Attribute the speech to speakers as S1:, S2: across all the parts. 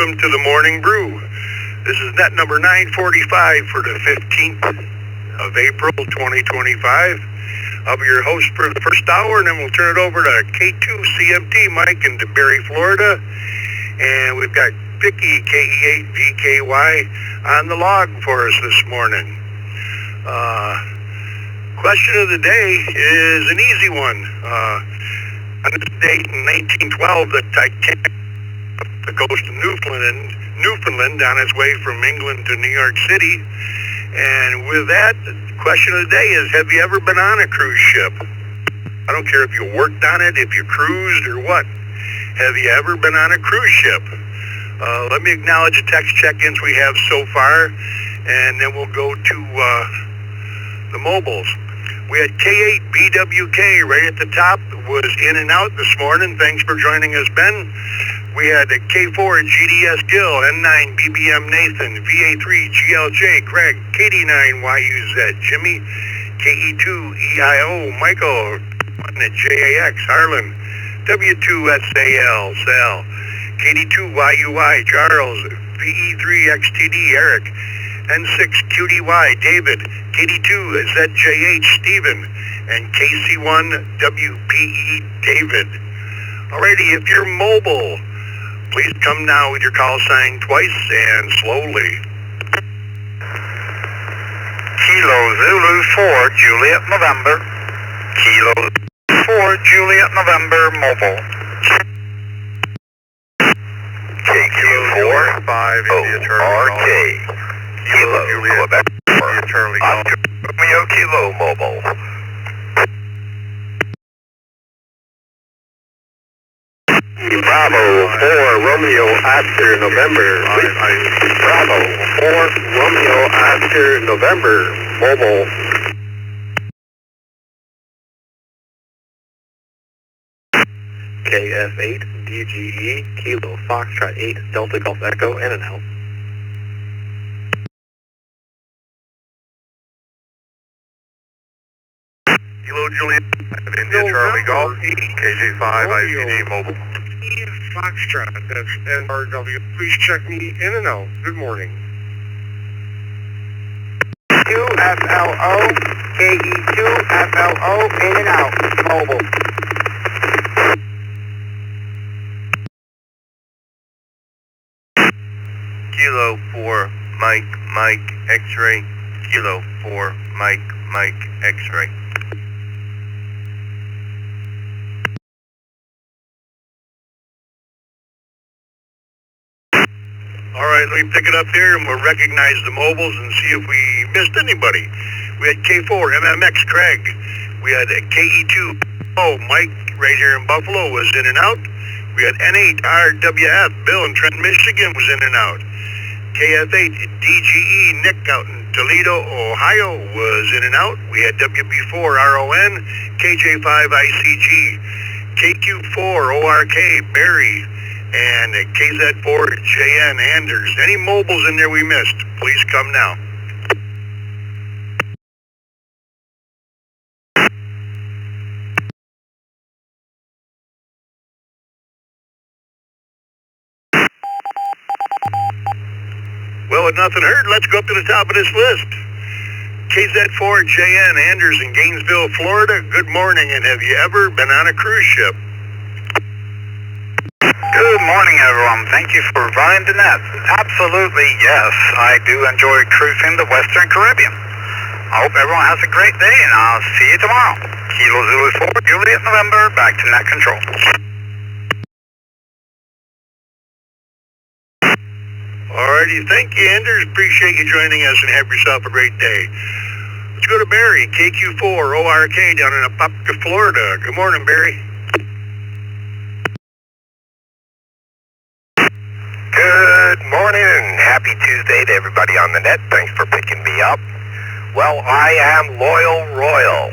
S1: welcome to the Morning Brew. This is net number 945 for the 15th of April 2025. I'll be your host for the first hour, and then we'll turn it over to K2 CMT Mike in DeBerry, Florida. And we've got Vicky, KE8VKY, on the log for us this morning. Question of the day is an easy one. On this date in 1912, the Titanic the coast of Newfoundland on its way from England to New York City. And with that, the question of the day is, have you ever been on a cruise ship? I don't care if you worked on it, if you cruised or what. Have you ever been on a cruise ship? Let me acknowledge the text check-ins we have so far, and then we'll go to the mobiles. We had K8BWK right at the top, was in and out this morning. Thanks for joining us, Ben. We had a K4 GDS Gill, N9 BBM Nathan, VA3 GLJ Greg, KD9YUZ Jimmy, KE2 EIO Michael, JAX Harlan, W2SAL Sal, KD2YUI Charles, VE3 XTD Eric, N6QDY David, KD2 ZJH Stephen, and KC1WPE David. Alrighty, if you're mobile, please come now with your call sign twice and slowly.
S2: Kilo Zulu 4 Juliet November. Kilo 4 Juliet November mobile.
S1: KQ4 5 India Charlie
S2: Kilo Quebec 4
S1: Charlie
S2: Romeo Kilo mobile.
S3: Bravo 4 Romeo Oscar November. Bravo 4 Romeo Oscar November mobile. KF8 DGE Kilo Foxtrot 8 Delta Golf Echo in and out.
S1: Kilo Juliet India Charlie Golf KJ5 ICG Mobile.
S4: Foxtrot, that's NRW. Please check me in and out. Good morning.
S3: QFLO, KE2FLO, in and out, mobile.
S1: Kilo 4 Mike X-ray. Kilo 4 Mike X-ray. All right, let me pick it up here, and we'll recognize the mobiles and see if we missed anybody. We had K4 MMX Craig. We had KE2 Mike right here in Buffalo was in and out. We had N8 RWF Bill in Trent, Michigan was in and out. KF8 DGE Nick out in Toledo, Ohio was in and out. We had WB4 RON, KJ5 ICG, KQ4 ORK Barry, and KZ4 JN Anders. Any mobiles in there we missed, please come now. Well, with nothing heard, let's go up to the top of this list. KZ4 JN Anders in Gainesville, Florida. Good morning, and have you ever been on a cruise ship?
S2: Good morning, everyone. Thank you for providing the net. Absolutely, yes. I do enjoy cruising the Western Caribbean. I hope everyone has a great day, and I'll see you tomorrow. Kilo Zulu 4 Juliet November, back to net control.
S1: Alrighty, thank you, Anders. Appreciate you joining us, and have yourself a great day. Let's go to Barry, KQ4 ORK down in Apopka, Florida. Good morning, Barry.
S3: Good morning and happy Tuesday to everybody on the net. Thanks for picking me up. Well, I am Loyal Royal.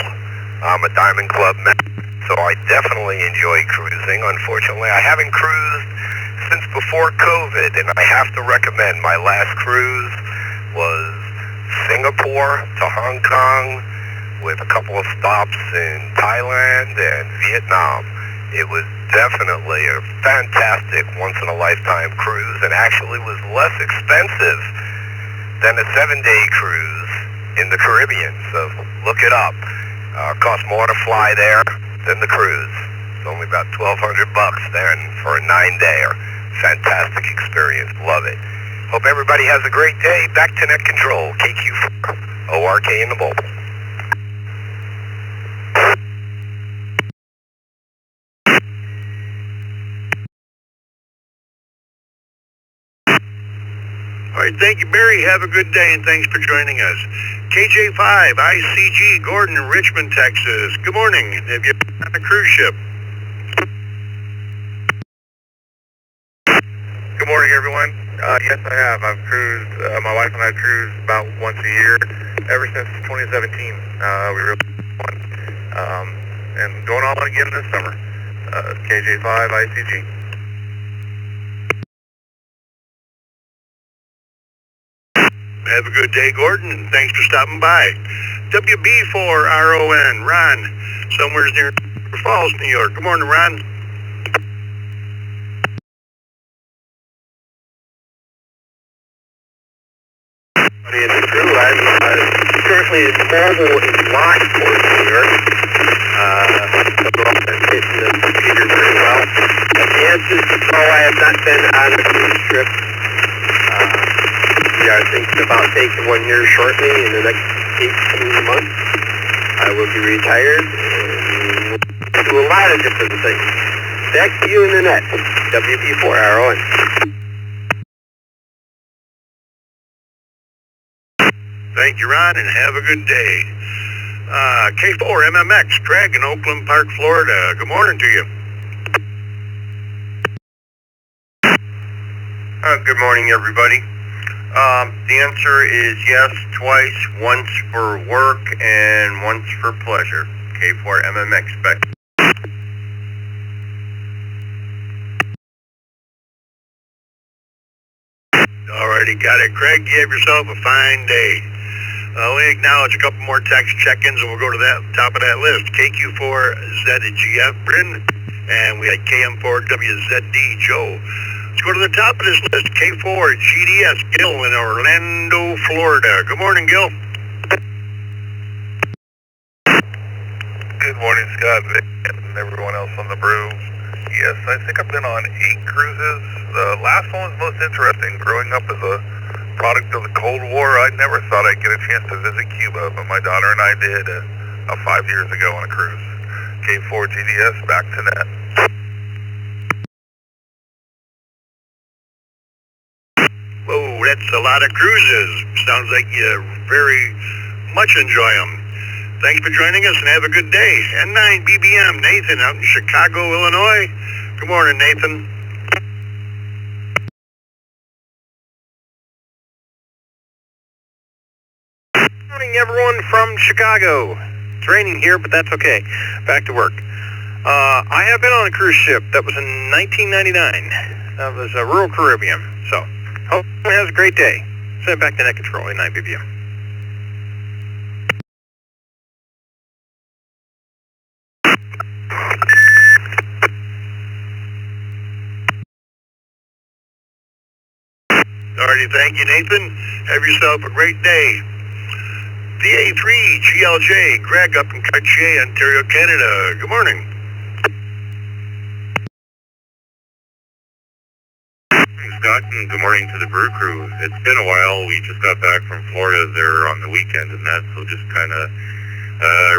S3: I'm a Diamond Club member, so I definitely enjoy cruising. Unfortunately, I haven't cruised since before COVID, and I have to recommend my last cruise was Singapore to Hong Kong with a couple of stops in Thailand and Vietnam. It was definitely a fantastic once-in-a-lifetime cruise, and actually was less expensive than a 7-day cruise in the Caribbean. So look it up. Costs more to fly there than the cruise. It's only about $1,200 then for a 9-dayer. Fantastic experience. Love it. Hope everybody has a great day. Back to net control. KQ4, ORK in the mobile.
S1: All right, thank you, Barry. Have a good day, and thanks for joining us. KJ5, ICG, Gordon, Richmond, Texas. Good morning. Have you been on a cruise ship?
S4: Good morning, everyone. Yes, I have. I've cruised, my wife and I cruise about once a year ever since 2017. We really fun. And going on again this summer. KJ5, ICG.
S1: Have a good day, Gordon, and thanks for stopping by. WB4RON, Ron, somewhere near Falls, New York. Good morning, Ron.
S3: In the crew, I'm currently in mobile in Lockport, New York. So I'm getting the computer very well. The answer is no, I have not been on a cruise trip. We are thinking about taking one here shortly in the next 18 months. I will be retired and we'll do a lot of different things. Back to you in the net, WB4RON.
S1: Thank you, Ron, and have a good day. K4 MMX, Craig in Oakland Park, Florida. Good morning to you.
S4: Good morning, everybody. The answer is yes, twice, once for work and once for pleasure. K4 MMX back.
S1: Alrighty, got it. Craig, you have yourself a fine day. Let me acknowledge a couple more text check-ins and we'll go to that top of that list. KQ4ZGF Bryn, and we had KM4WZD Joe. Let's go to the top of this list. K4GDS Gil in Orlando, Florida. Good morning, Gil.
S3: Good morning, Scott, and everyone else on the Brew. Yes, I think I've been on 8 cruises. The last one was most interesting. Growing up as a product of the Cold War, I never thought I'd get a chance to visit Cuba, but my daughter and I did 5 years ago on a cruise. K4GDS, back to net.
S1: Whoa, that's a lot of cruises. Sounds like you very much enjoy them. Thanks for joining us and have a good day. N9 BBM, Nathan out in Chicago, Illinois. Good morning, Nathan.
S2: Good morning, everyone from Chicago. It's raining here, but that's okay. Back to work. I have been on a cruise ship. That was in 1999. That was a rural Caribbean. So, hope everyone has a great day. Send it back to net control, N9 BBM.
S1: Alrighty, thank you, Nathan. Have yourself a great day. VA3 GLJ, Greg up in Cartier, Ontario, Canada. Good morning.
S4: Scott, and good morning to the Brew crew. It's been a while. We just got back from Florida there on the weekend and that, so just kind of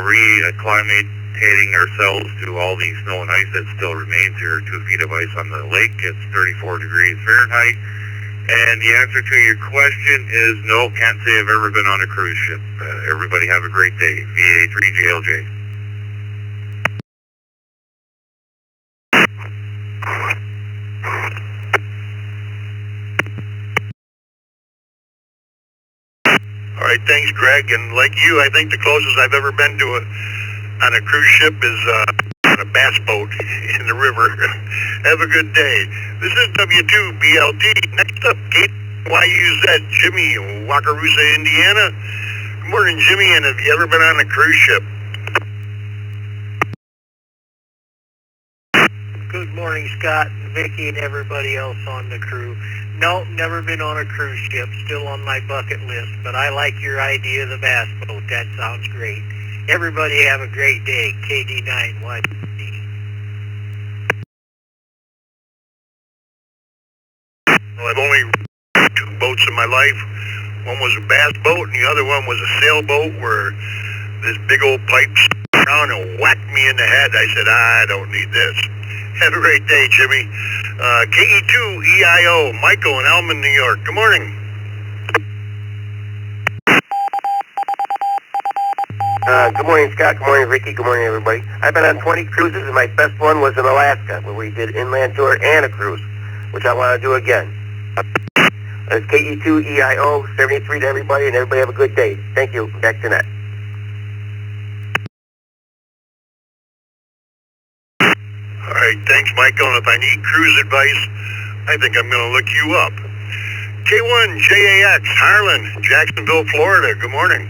S4: re-acclimating ourselves to all the snow and ice that still remains here. 2 feet of ice on the lake. It's 34 degrees Fahrenheit. And the answer to your question is no, can't say I've ever been on a cruise ship. Everybody have a great day. VA3GLJ.
S1: All right, thanks, Greg. And like you, I think the closest I've ever been to on a cruise ship is on a bass boat in the river. Have a good day. This is W2BLT. Next up, KYUZ, Jimmy, Wakarusa, Indiana. Good morning, Jimmy, and have you ever been on a cruise ship?
S5: Good morning, Scott and Vicky and everybody else on the crew. No, never been on a cruise ship. Still on my bucket list, but I like your idea of the bass boat. That sounds great. Everybody have a great day. KD9YC.
S1: Well, I've only run 2 boats in my life. One was a bass boat, and the other one was a sailboat where this big old pipe around and whacked me in the head. I said, I don't need this. Have a great day, Jimmy. KE2EIO, Michael in Elman, New York. Good morning.
S3: Good morning, Scott. Good morning, Ricky. Good morning, everybody. I've been on 20 cruises, and my best one was in Alaska, where we did inland tour and a cruise, which I want to do again. It's KE2EIO, 73 to everybody, and everybody have a good day. Thank you. Back to net.
S1: All right, thanks, Michael. And if I need cruise advice, I think I'm going to look you up. K1JAX, Harlan, Jacksonville, Florida. Good morning.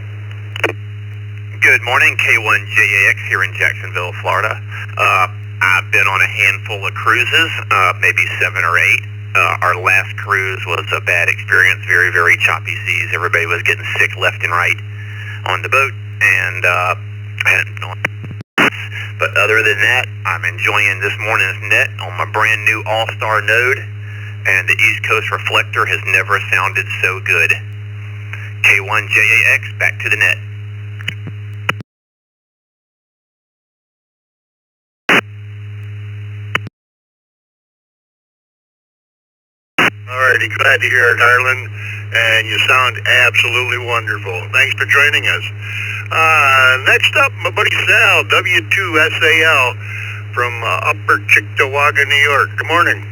S2: Good morning, K1JAX here in Jacksonville, Florida. I've been on a handful of cruises, maybe 7 or 8. Our last cruise was a bad experience, very, very choppy seas. Everybody was getting sick left and right on the boat, and but other than that, I'm enjoying this morning's net on my brand new All-Star node, and the East Coast Reflector has never sounded so good. K1JAX, back to the net.
S1: Alrighty, glad to hear it, Harlan, and you sound absolutely wonderful. Thanks for joining us. Next up, my buddy Sal, W2SAL, from Upper Cheektowaga, New York. Good morning.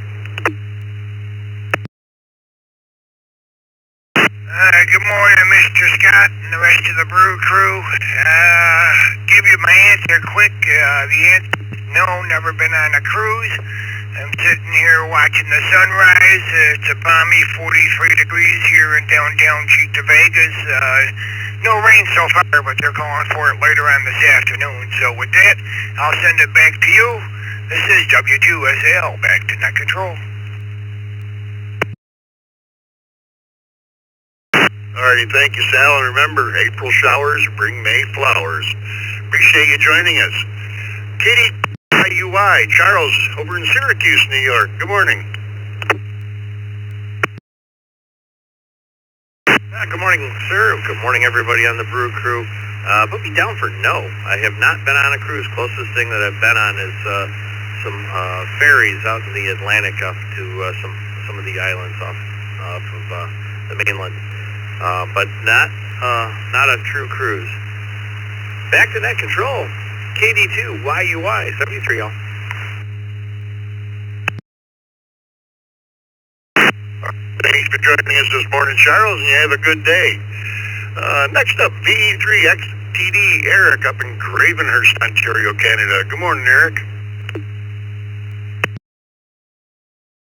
S3: Good morning, Mr. Scott and the rest of the Brew crew. Give you my answer quick. The answer is no, never been on a cruise. I'm sitting here watching the sunrise. It's a balmy 43 degrees here in downtown Vegas. No rain so far, but they're calling for it later on this afternoon. So with that, I'll send it back to you. This is W2SL, back to net control.
S1: Alrighty, thank you, Sal. And remember, April showers bring May flowers. Appreciate you joining us. Katie IUI, Charles, over in Syracuse, New York. Good morning.
S6: Good morning, sir. Good morning, everybody on the Brew crew. Put me down for no. I have not been on a cruise. Closest thing that I've been on is some ferries out in the Atlantic off to some of the islands off of the mainland. But not a true cruise. Back to net control. KD2 YUI 73, y'all.
S1: Thanks for joining us this morning, Charles, and you have a good day. Next up, V3XTD Eric up in Gravenhurst, Ontario, Canada. Good morning, Eric.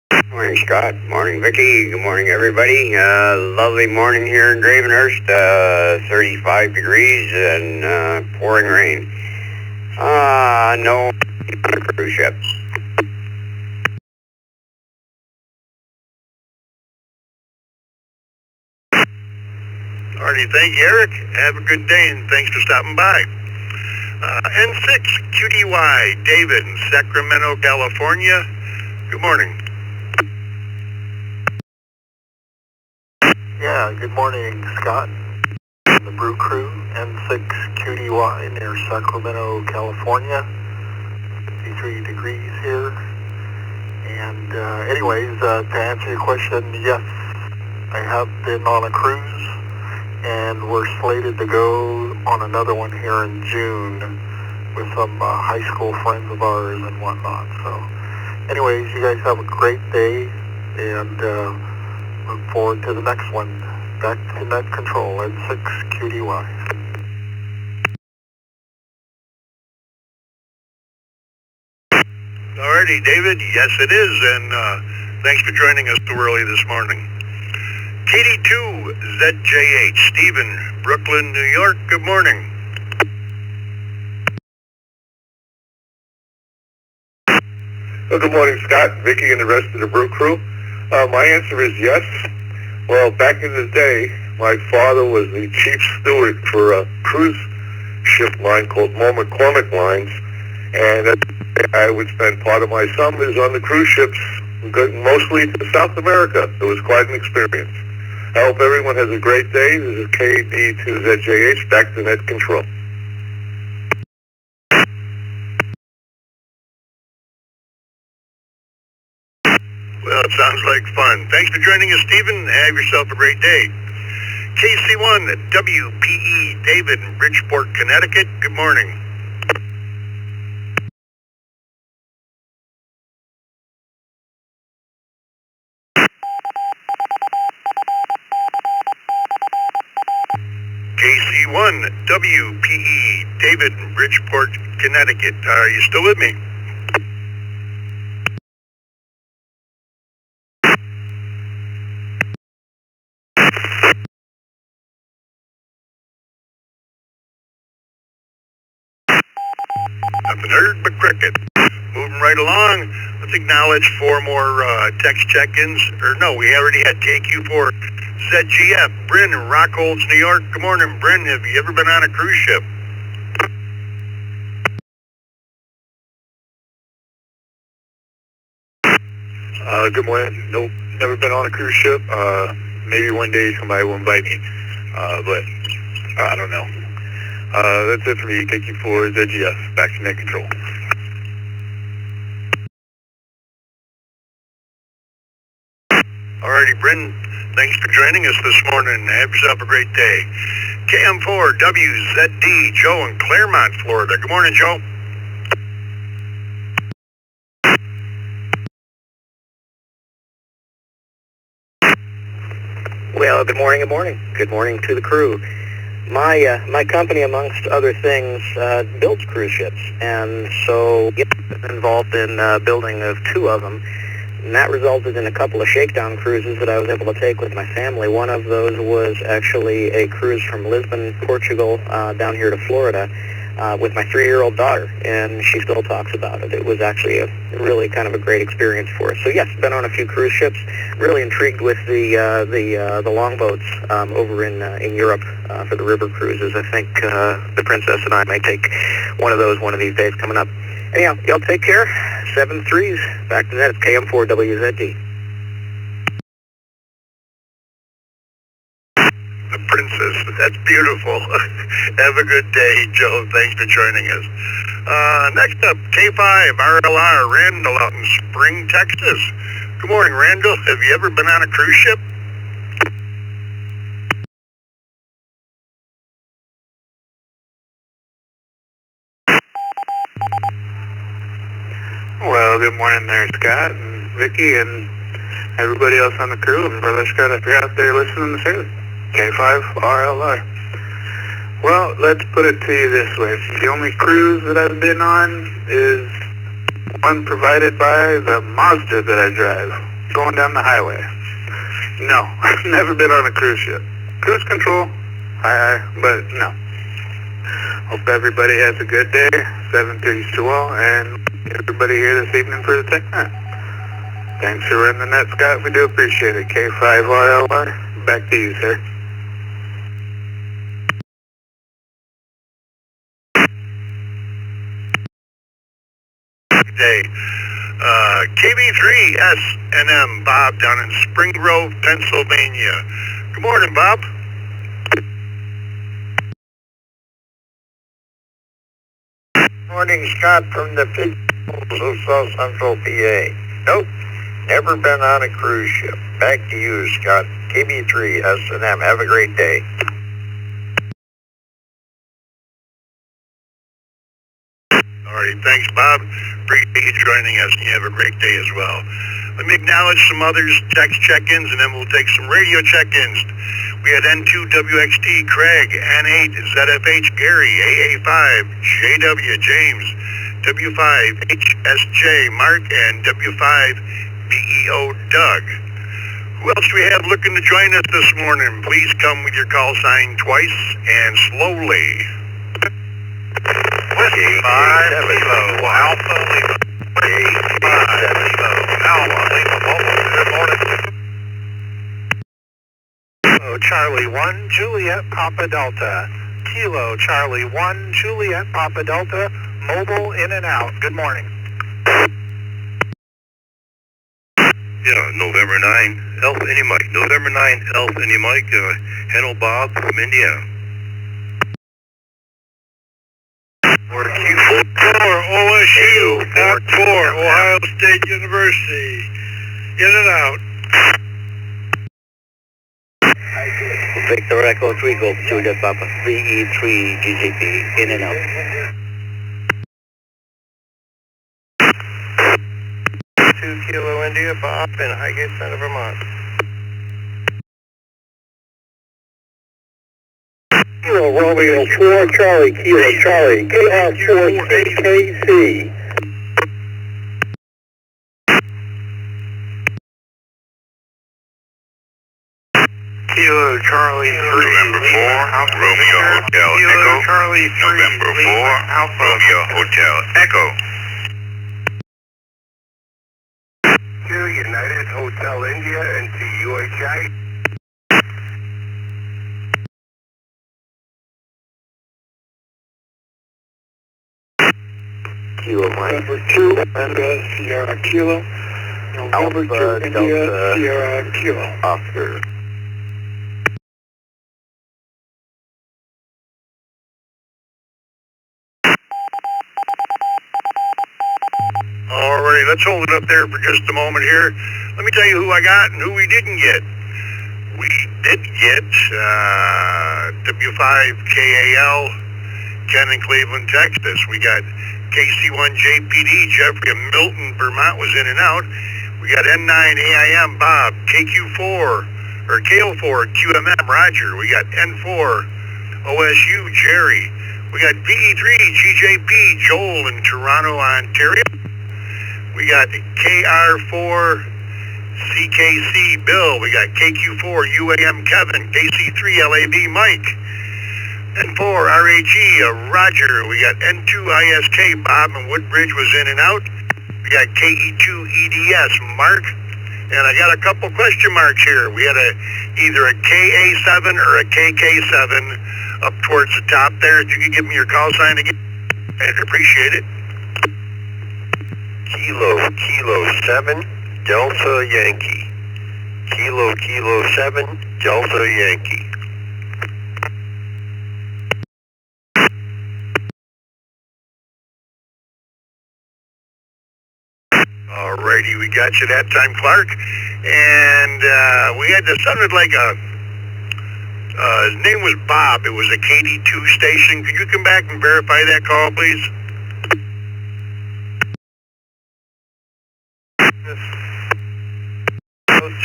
S3: Good morning, Scott. Morning, Vicky. Good morning, everybody. Lovely morning here in Gravenhurst. 35 degrees and pouring rain. No on a cruise ship.
S1: Alrighty, thank you, Eric. Have a good day, and thanks for stopping by. N6QDY, David in Sacramento, California. Good morning.
S5: Yeah, good morning, Scott. The Brew Crew, N6QDY near Sacramento, California. 53 degrees here. And anyways, to answer your question, yes, I have been on a cruise, and we're slated to go on another one here in June with some high school friends of ours and whatnot. So anyways, you guys have a great day, and look forward to the next one. Back to net control, N6QDY.
S1: Alrighty, David. Yes, it is, and thanks for joining us so early this morning. KD2ZJH, Stephen, Brooklyn, New York. Good morning. Well, good morning, Scott, Vicky, and the rest of the Brew crew. My answer is yes. Well, back in the day, my father was the chief steward for a cruise ship line called McCormick Lines, and I would spend part of my summers on the cruise ships, mostly to South America. It was quite an experience. I hope everyone has a great day. This is KD2ZJH, back to net control. Well, it sounds like fun. Thanks for joining us, Stephen. Have yourself a great day. KC1 WPE, David in Bridgeport, Connecticut. Good morning. KC1 WPE, David in Bridgeport, Connecticut. Are you still with me? Nothing heard but cricket. Moving right along, let's acknowledge 4 more text check-ins. Or no, we already had KQ4. ZGF, Bryn in Rockholds, New York. Good morning, Bryn. Have you ever been on a cruise ship? Good morning. Nope, never been on a cruise ship. Maybe one day somebody will invite me. But I don't know. That's it for me. KQ4, ZGF, back to net control. Alrighty, Bryn, thanks for joining us this morning. Have yourself a great day. KM4WZD, Joe in Claremont, Florida. Good morning, Joe.
S7: Well, good morning, good morning. Good morning to the crew. My company, amongst other things, builds cruise ships, and so I'm involved in building of 2 of them. And that resulted in a couple of shakedown cruises that I was able to take with my family. One of those was actually a cruise from Lisbon, Portugal, down here to Florida, with my 3-year-old daughter, and she still talks about it. It was actually a really kind of a great experience for us. So yes, been on a few cruise ships. Really intrigued with the longboats over in Europe for the river cruises. I think the Princess and I may take one of those one of these days coming up. Anyhow, y'all take care. 7-3s. Back to that. It's KM4WZD.
S1: The Princess, that's beautiful. Have a good day, Joe. Thanks for joining us. Next up, K5 RLR, Randall out in Spring, Texas. Good morning, Randall. Have you ever been on a cruise ship?
S8: Well, good morning there, Scott and Vicky and everybody else on the crew. And Brother Scott, if you're out there listening to this, K5 RLR. Well, let's put it to you this way. The only cruise that I've been on is one provided by the Mazda that I drive, going down the highway. No, I've never been on a cruise ship. Cruise control, aye, but no. Hope everybody has a good day. 7-3s to all, and everybody here this evening for the Tech Night. Thanks for running the net, Scott. We do appreciate it. K5RLR, back to you, sir.
S1: Day. KB3SNM, Bob, down in Spring Grove, Pennsylvania. Good morning, Bob.
S3: Morning, Scott, from the big of South Central PA. Nope, never been on a cruise ship. Back to you, Scott. KB3 S&M. Have a great day.
S1: All right, thanks, Bob. Appreciate you joining us, and you have a great day as well. Let me acknowledge some others, text check-ins, and then we'll take some radio check-ins. We had N2WXT Craig, N8 ZFH Gary, AA5 JW James, W5 HSJ Mark, and W5 BEO Doug. Who else do we have looking to join us this morning? Please come with your call sign twice and slowly.
S2: Whiskey 5 Kilo Alpha Lima.
S3: Good morning.
S8: Charlie 1, Juliet Papa Delta. Kilo Charlie 1, Juliet Papa Delta, mobile in and out. Good morning.
S3: Yeah, November 9, Elf Any Mike. November 9, Elf Any Mike, Hello Bob from Indiana.
S1: For OSU, Act 4, Ohio State University. In and out.
S7: Victor Echo 3 Golf Juliet Papa 3E3 GGP, in and out.
S6: 2 Kilo India, Bob in Highgate Center, Vermont.
S1: Kilo Romeo 4 Charlie, Kilo Charlie, KR4 KKC.
S3: Kilo Charlie 3, November 4, Romeo Hotel Echo.
S8: Charlie 3,
S3: November 4, Romeo Hotel Echo. To United Hotel India and to UHI.
S7: Kilo Mike.
S1: November 2, India, Sierra Kilo. November 2, India, Sierra Kilo.
S7: Oscar.
S1: Alrighty, let's hold it up there for just a moment here. Let me tell you who I got and who we didn't get. We did get W5KAL, Ken in Cleveland, Texas. We got KC1JPD, Jeffrey of Milton, Vermont was in and out. We got N9AIM, Bob, KO4 QMM, Roger. We got N4 OSU, Jerry. We got PE3 GJP, Joel in Toronto, Ontario. We got KR4 CKC, Bill. We got KQ4 UAM, Kevin. KC3 LAB, Mike. N4 RAG, Roger. We got N2 ISK, Bob and Woodbridge was in and out. We got KE2 EDS, Mark. And I got a couple question marks here. We had either a KA7 or a KK7 up towards the top there. If you could give me your call sign again, I'd appreciate it.
S3: Kilo 7, Delta Yankee. Kilo 7, Delta Yankee.
S1: Alrighty, we got you that time, Clark. And we had this sounded like his name was Bob. It was a KD2 station. Could you come back and verify that call, please?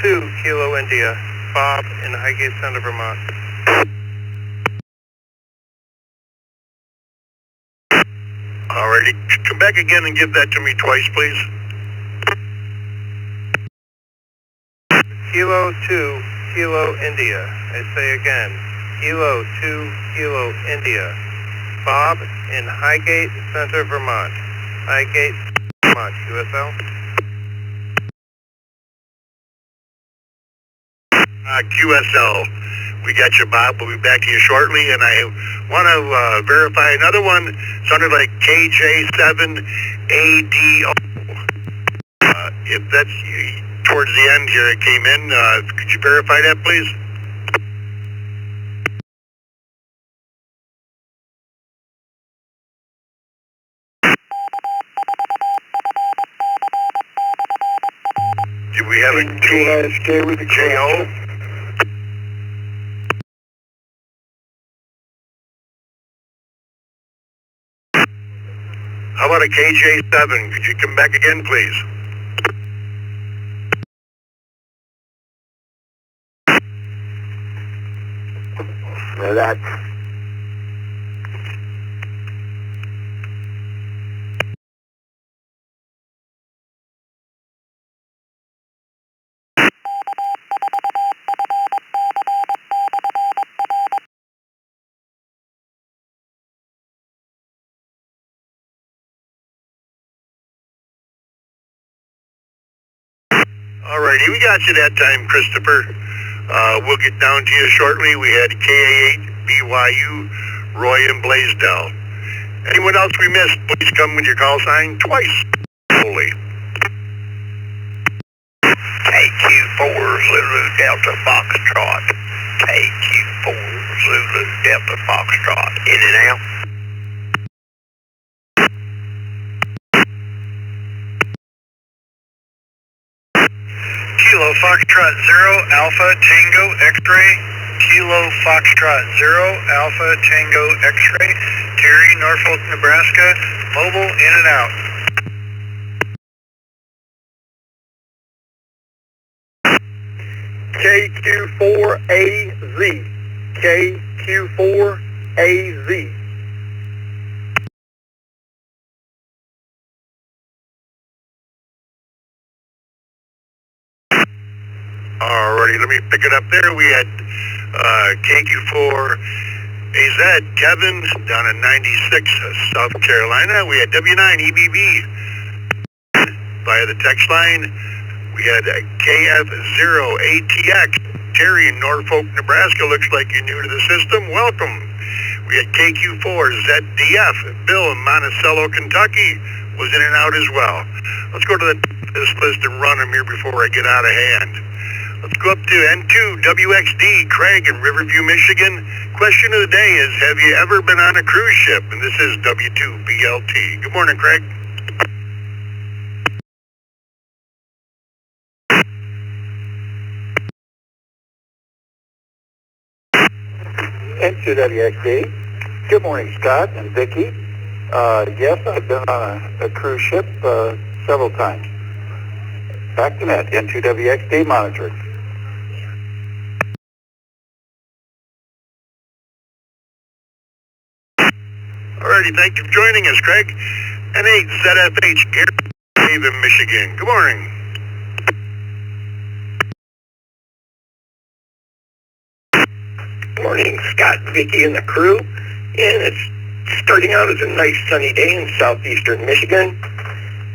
S6: 2 Kilo India, Bob in Highgate Center, Vermont.
S1: Alrighty, come back again and give that to me twice, please.
S6: Kilo 2 Kilo India. I say again, Kilo 2 Kilo India, Bob in Highgate Center, Vermont. Highgate, Vermont, USL.
S1: QSL. We got you, Bob. We'll be back to you shortly. And I want to verify another one. Sounded like KJ7ADO. If that's towards the end here, it came in. Could you verify that, please? Did we have a KSK with a KO? How about a KJ7? Could you come back again, please?
S3: Now that's
S1: Alrighty, we got you that time, Christopher. We'll get down to you shortly. We had KA8, BYU, Roy, and Blaisdell. Anyone else we missed, please come with your call sign twice. Slowly.
S3: KQ4 Zulu Delta Foxtrot. KQ4 Zulu Delta Foxtrot. In and out.
S2: Kilo Foxtrot 0 Alpha Tango X-ray. Kilo Foxtrot 0 Alpha Tango X-ray. Terry, Norfolk, Nebraska. Mobile in and out.
S7: KQ4AZ. KQ4AZ.
S1: Alrighty, let me pick it up there. We had KQ4 AZ, Kevin, down in 96, South Carolina. We had W9 EBB via the text line. We had KF0ATX, Terry in Norfolk, Nebraska. Looks like you're new to the system. Welcome. We had KQ4ZDF, Bill in Monticello, Kentucky, was in and out as well. Let's go to this list and run them here before I get out of hand. Let's go up to N2WXD, Craig in Riverview, Michigan. Question of the day is, have you ever been on a cruise ship? And this is W2BLT. Good morning, Craig.
S5: N2WXD. Good morning, Scott and Vicki. Yes, I've been on a cruise ship several times. Back to net, N2WXD monitored.
S1: Alrighty, thank you for joining us, Craig. N8ZFH, Gary, Haven, Michigan. Good morning.
S3: Morning, Scott, Vicki, and the crew. And it's starting out as a nice sunny day in southeastern Michigan.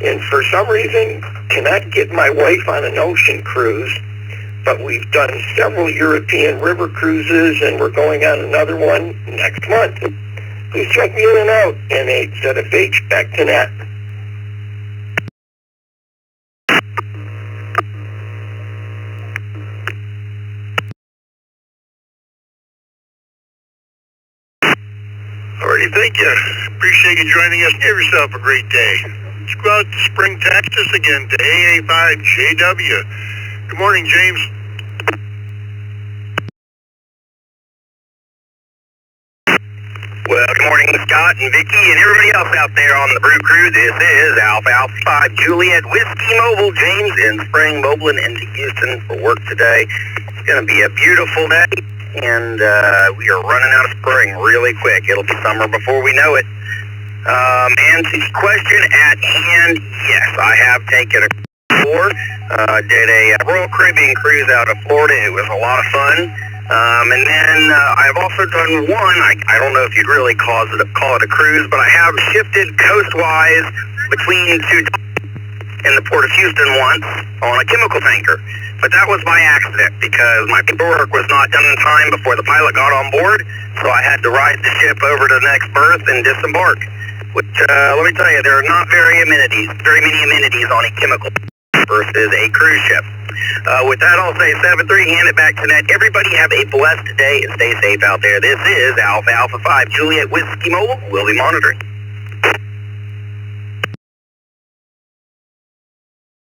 S3: And for some reason, cannot get my wife on an ocean cruise. But we've done several European river cruises, and we're going on another one next month. Please check me in and out. N8ZFH, back to net.
S1: Alrighty, thank you. Appreciate you joining us. Give yourself a great day. Let's go out to Spring, Texas again to AA5JW. Good morning, James.
S2: Well, good morning, Scott and Vicki and everybody else out there on the Brew Crew. This is Alpha 5 Juliet Whiskey Mobile. James in Spring, mobiling into Houston for work today. It's going to be a beautiful day, and we are running out of spring really quick. It'll be summer before we know it. And the question at hand, yes, I have taken a tour. Did a Royal Caribbean cruise out of Florida. It was a lot of fun. And then I've also done one, I don't know if you'd really call it a cruise, but I have shifted coastwise between two in the port of Houston once on a chemical tanker. But that was by accident because my paperwork was not done in time before the pilot got on board, so I had to ride the ship over to the next berth and disembark. Which, let me tell you, there are not very many amenities on a chemical versus a cruise ship. With that, I'll say 7-3, hand it back to net. Everybody have a blessed day and stay safe out there. This is Alpha 5 Juliet Whiskey Mobile. We'll be monitoring.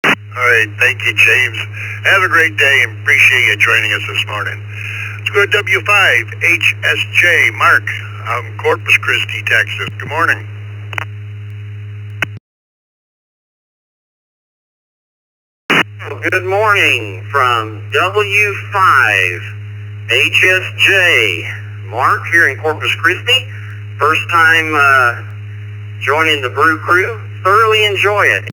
S1: All right, thank you, James. Have a great day and appreciate you joining us this morning. Let's go to W5HSJ, Mark, out in Corpus Christi, Texas. Good morning.
S2: Good morning from W5 HSJ. Mark here in Corpus Christi. First time joining the Brew Crew. Thoroughly enjoy it.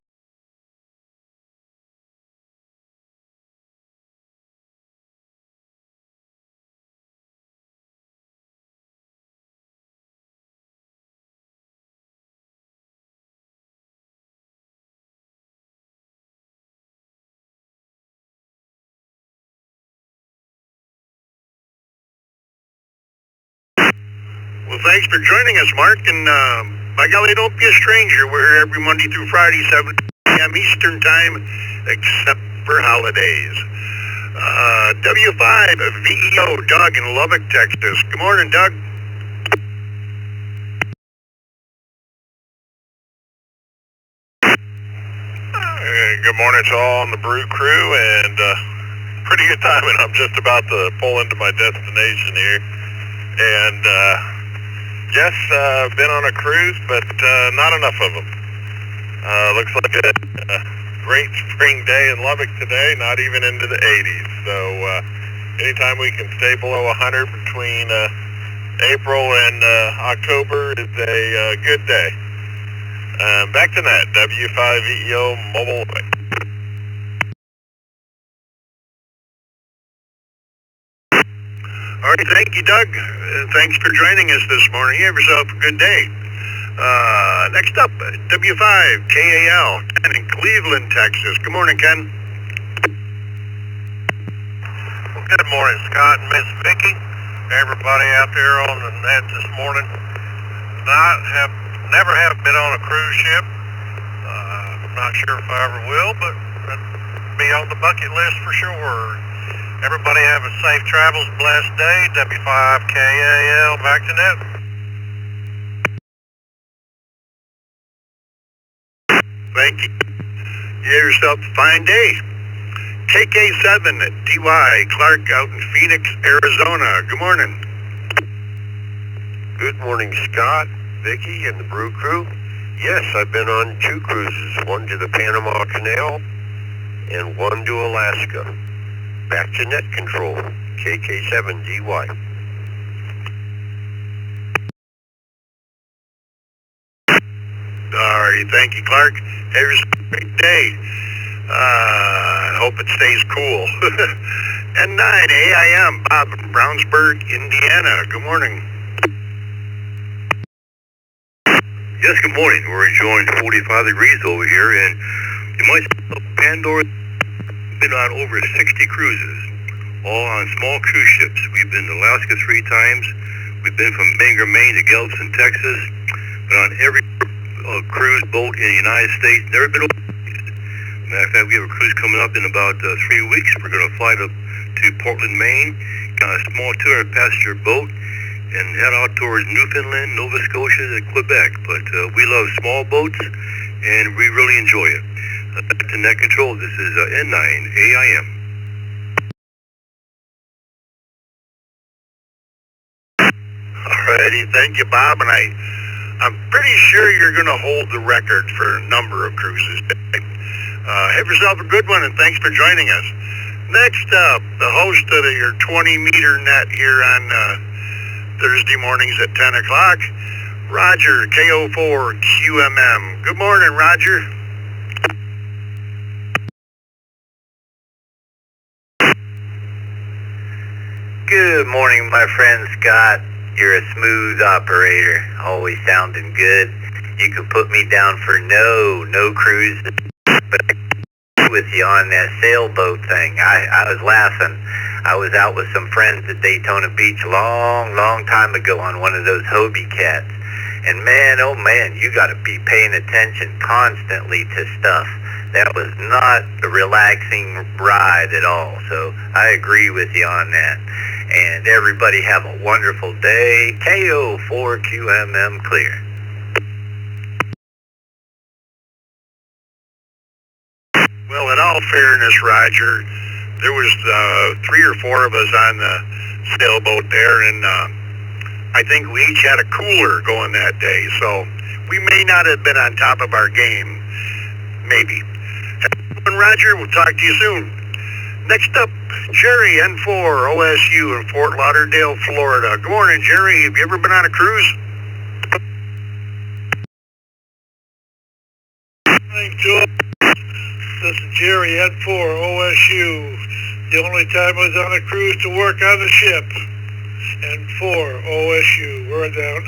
S1: Well, thanks for joining us, Mark, and by golly, don't be a stranger. We're here every Monday through Friday, 7 p.m. Eastern Time, except for holidays. W5 VEO, Doug in Lubbock, Texas. Good morning, Doug.
S3: Good morning to all on the Brew crew, and pretty good timing. I'm just about to pull into my destination here. And yes, been on a cruise, but not enough of them. Looks like a great spring day in Lubbock today, not even into the 80s. So anytime we can stay below 100 between April and October is a good day. Back to net, W5EEO Mobile.
S1: All right, thank you, Doug. Thanks for joining us this morning. You have yourself a good day. Next up, W5KAL, Ken in Cleveland, Texas. Good morning, Ken.
S3: Well, good morning, Scott and Miss Vicky. Everybody out there on the net this morning. Never have been on a cruise ship. Not sure if I ever will, but it'll be on the bucket list for sure. Everybody have a safe travels, blessed day. W5KAL, back to net.
S1: Thank you. You have yourself a fine day. KK7 at DY Clark out in Phoenix, Arizona. Good morning.
S3: Good morning, Scott, Vicky, and the Brew crew. Yes, I've been on 2 cruises, one to the Panama Canal and one to Alaska. Back to net control, KK7DY.
S1: Alrighty, thank you, Clark. Have yourself a great day. Hope it stays cool. N9 AIM, Bob from Brownsburg, Indiana. Good morning.
S4: Yes, good morning. We're enjoying 45 degrees over here, and you might see Pandora been on over 60 cruises, all on small cruise ships. We've been to Alaska 3 times. We've been from Bangor, Maine to Galveston, Texas. Been on every cruise boat in the United States. Never been overseas. Matter of fact, we have a cruise coming up in about 3 weeks. We're going to fly to Portland, Maine, got a small 200 passenger boat, and head out towards Newfoundland, Nova Scotia, and Quebec. But we love small boats, and we really enjoy it. Back to net control, this is N9 AIM.
S1: Alrighty, thank you, Bob, and I'm pretty sure you're going to hold the record for a number of cruises. Have yourself a good one, and thanks for joining us. Next up, the host of your 20-meter net here on Thursday mornings at 10 o'clock, Roger, KO4QMM. Good morning, Roger.
S2: Good morning, my friend Scott. You're a smooth operator, always sounding good. You could put me down for no cruise, but I with you on that sailboat thing. I was laughing. I was out with some friends at Daytona Beach long time ago on one of those Hobie cats. And man, oh man, you got to be paying attention constantly to stuff. That was not a relaxing ride at all. So I agree with you on that. And everybody have a wonderful day. KO4QMM clear.
S1: Well, in all fairness, Roger, there was 3 or 4 of us on the sailboat there, and I think we each had a cooler going that day, so we may not have been on top of our game. Maybe. And Roger, we'll talk to you soon. Next up, Jerry, N4 OSU in Fort Lauderdale, Florida. Good morning, Jerry. Have you ever been on a cruise?
S9: Morning, Joe. This is Jerry, N4 OSU. The only time I was on a cruise to work on the ship. N4 OSU. We're down.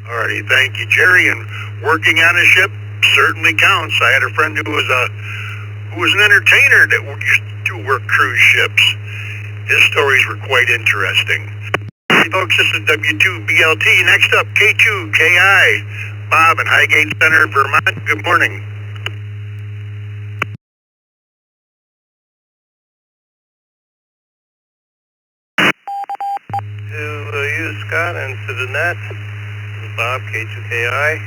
S1: Alrighty, thank you, Jerry. And working on a ship certainly counts. I had a friend who who was an entertainer that used to work cruise ships. His stories were quite interesting. Hey folks, this is W2BLT. Next up, K2KI. Bob in Highgate Center, Vermont. Good morning.
S6: To you, Scott, and to the net. This is Bob, K2KI.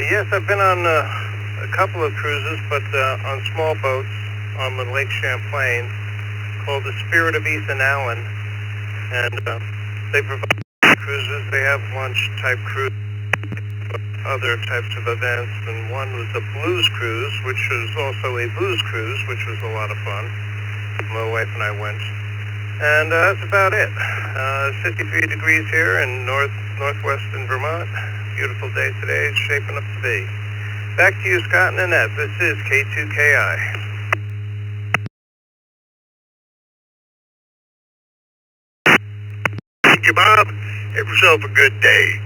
S6: Yes, I've been on a couple of cruises, but on small boats on the Lake Champlain called the Spirit of Ethan Allen. And they provide cruises. They have lunch-type cruises, other types of events. And one was a blues cruise, which was also a blues cruise, which was a lot of fun. My wife and I went. And that's about it. 53 degrees here in northwestern Vermont. Beautiful day today. It's shaping up to be. Back to you, Scott and Annette. This is K2KI.
S1: Thank you, Bob. Have yourself a good day.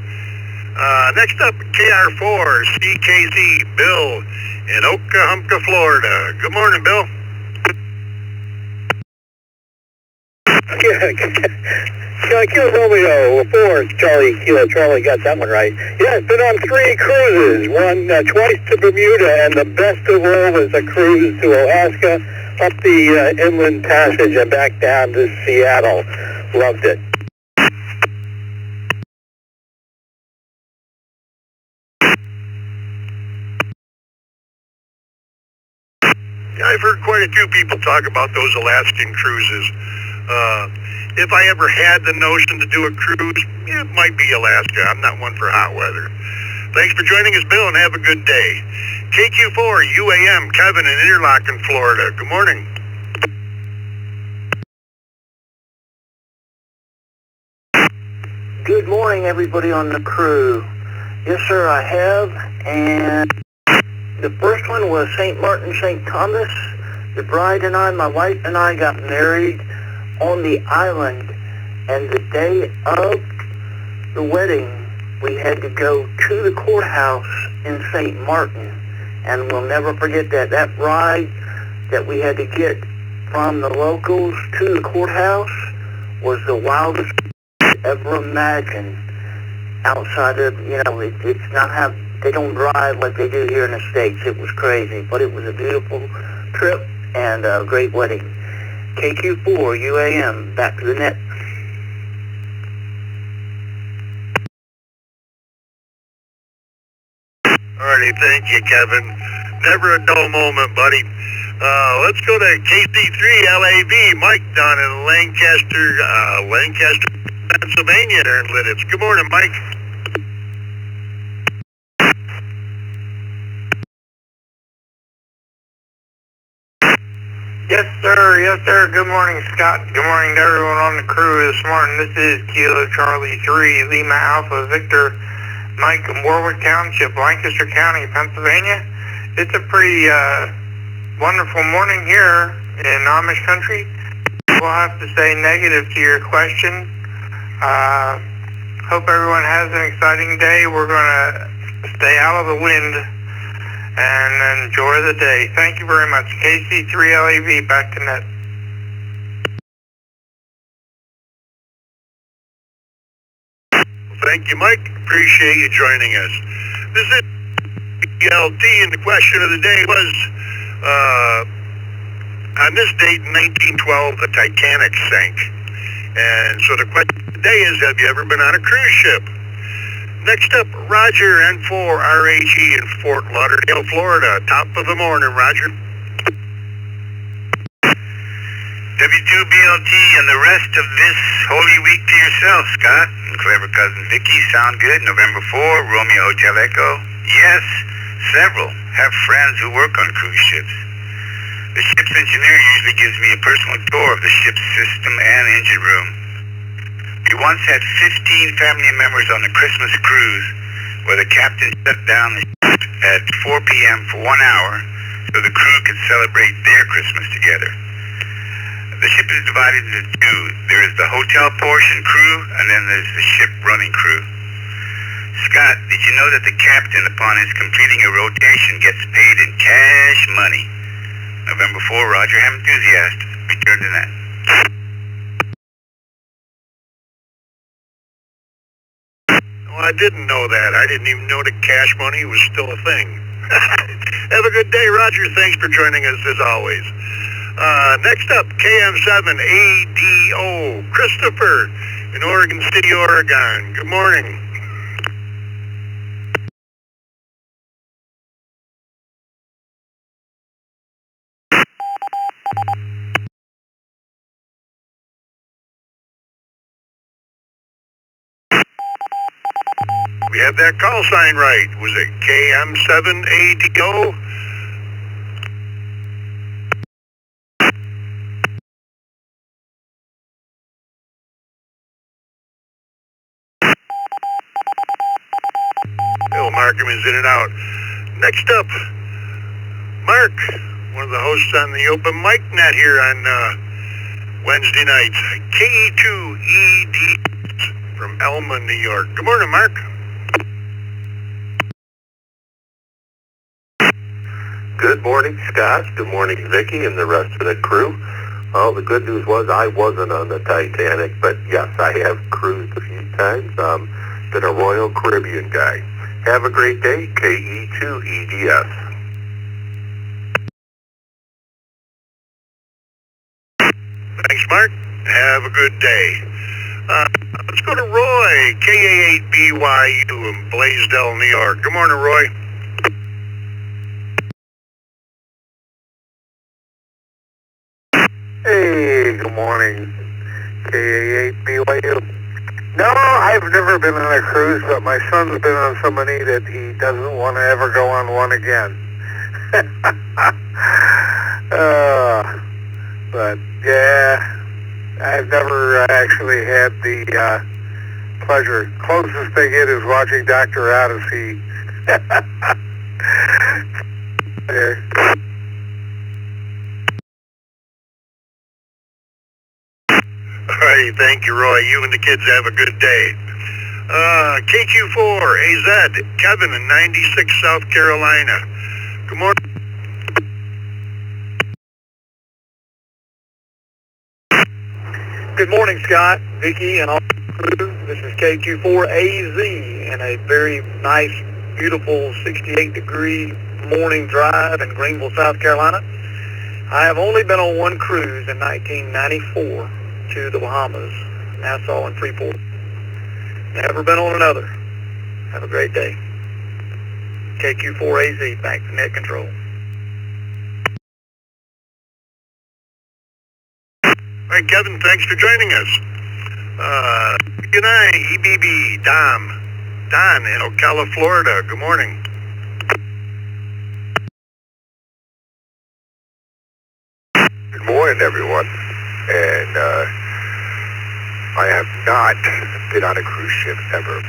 S1: Next up, KR4 CKZ Bill in Oklahoma, Florida. Good morning, Bill.
S7: Kilo Romeo 4, Kilo Charlie got that one right. Yeah, it's been on 3 cruises. One twice to Bermuda, and the best of all was a cruise to Alaska, up the Inland Passage and back down to Seattle. Loved it.
S1: Yeah, I've heard quite a few people talk about those Alaskan cruises. If I ever had the notion to do a cruise, it might be Alaska. I'm not one for hot weather. Thanks for joining us, Bill, and have a good day. KQ4 UAM, Kevin in Interlaken, Florida. Good morning.
S7: Good morning, everybody on the crew. Yes, sir, I have. And the first one was St. Martin, St. Thomas. The bride and I, my wife and I, got married on the island, and the day of the wedding, we had to go to the courthouse in St. Martin, and we'll never forget that. That ride that we had to get from the locals to the courthouse was the wildest ever imagined. Outside of, it's not how, they don't drive like they do here in the States. It was crazy, but it was a beautiful trip and a great wedding. KQ4 UAM, back to the net.
S1: Alrighty, thank you, Kevin. Never a dull moment, buddy. Let's go to KC3 LAV, Mike down in Lancaster, Pennsylvania there in Lidditz. Good morning, Mike.
S8: Yes, sir. Yes, sir. Good morning, Scott. Good morning to everyone on the crew this morning. This is Kilo Charlie 3, Lima Alpha Victor, Mike in Warwick Township, Lancaster County, Pennsylvania. It's a pretty wonderful morning here in Amish country. We'll have to say negative to your question. Hope everyone has an exciting day. We're going to stay out of the wind and enjoy the day. Thank you very much. KC3LAV, back to net.
S1: Thank you, Mike. Appreciate you joining us. This is BLT, and the question of the day was, on this date in 1912, the Titanic sank. And so the question today is, have you ever been on a cruise ship? Next up, Roger N4RAG in Fort Lauderdale, Florida. Top of the morning, Roger.
S2: W2BLT and the rest of this Holy Week to yourself, Scott. And clever cousin Vicky, sound good. November 4, Romeo Hotel Echo. Yes, several. Have friends who work on cruise ships. The ship's engineer usually gives me a personal tour of the ship's system and engine room. We once had 15 family members on a Christmas cruise where the captain shut down the ship at 4 p.m. for 1 hour so the crew could celebrate their Christmas together. The ship is divided into two. There is the hotel portion crew, and then there's the ship running crew. Scott, did you know that the captain, upon his completing a rotation, gets paid in cash money? November 4, Roger Ham Enthusiast. Return to net.
S1: Well, I didn't know that. I didn't even know that cash money was still a thing. Have a good day, Roger. Thanks for joining us as always. Next up, KM7ADO, Christopher in Oregon City, Oregon. Good morning. We have that call sign right. Was it KM7ADO? Bill Markham is in and out. Next up, Mark, one of the hosts on the open mic net here on Wednesday nights. KE2ED from Elma, New York. Good morning, Mark.
S3: Good morning, Scott. Good morning, Vicky, and the rest of the crew. Well, the good news was I wasn't on the Titanic, but yes, I have cruised a few times. Been a Royal Caribbean guy. Have a great day, KE2EDS.
S1: Thanks, Mark. Have a good day. Let's go to Roy, KA8BYU in Blaisdell, New York. Good morning, Roy.
S8: Hey, good morning, KA8BYU. No, I've never been on a cruise, but my son's been on so many that he doesn't want to ever go on one again. But yeah, I've never actually had the pleasure. Closest they get is watching Dr. Odyssey. There.
S1: All right, thank you, Roy. You and the kids have a good day. KQ4AZ, Kevin in 96, South Carolina. Good morning.
S5: Good morning, Scott, Vicky, and all the crew. This is KQ4AZ and a very nice, beautiful 68-degree morning drive in Greenville, South Carolina. I have only been on one cruise in 1994 to the Bahamas, Nassau and Freeport. Never been on another. Have a great day. KQ4AZ, back to net control.
S1: All right, Kevin, thanks for joining us. Good night, EBB, Don in Ocala, Florida. Good morning.
S3: Good morning, everyone. And I have not been on a cruise ship ever.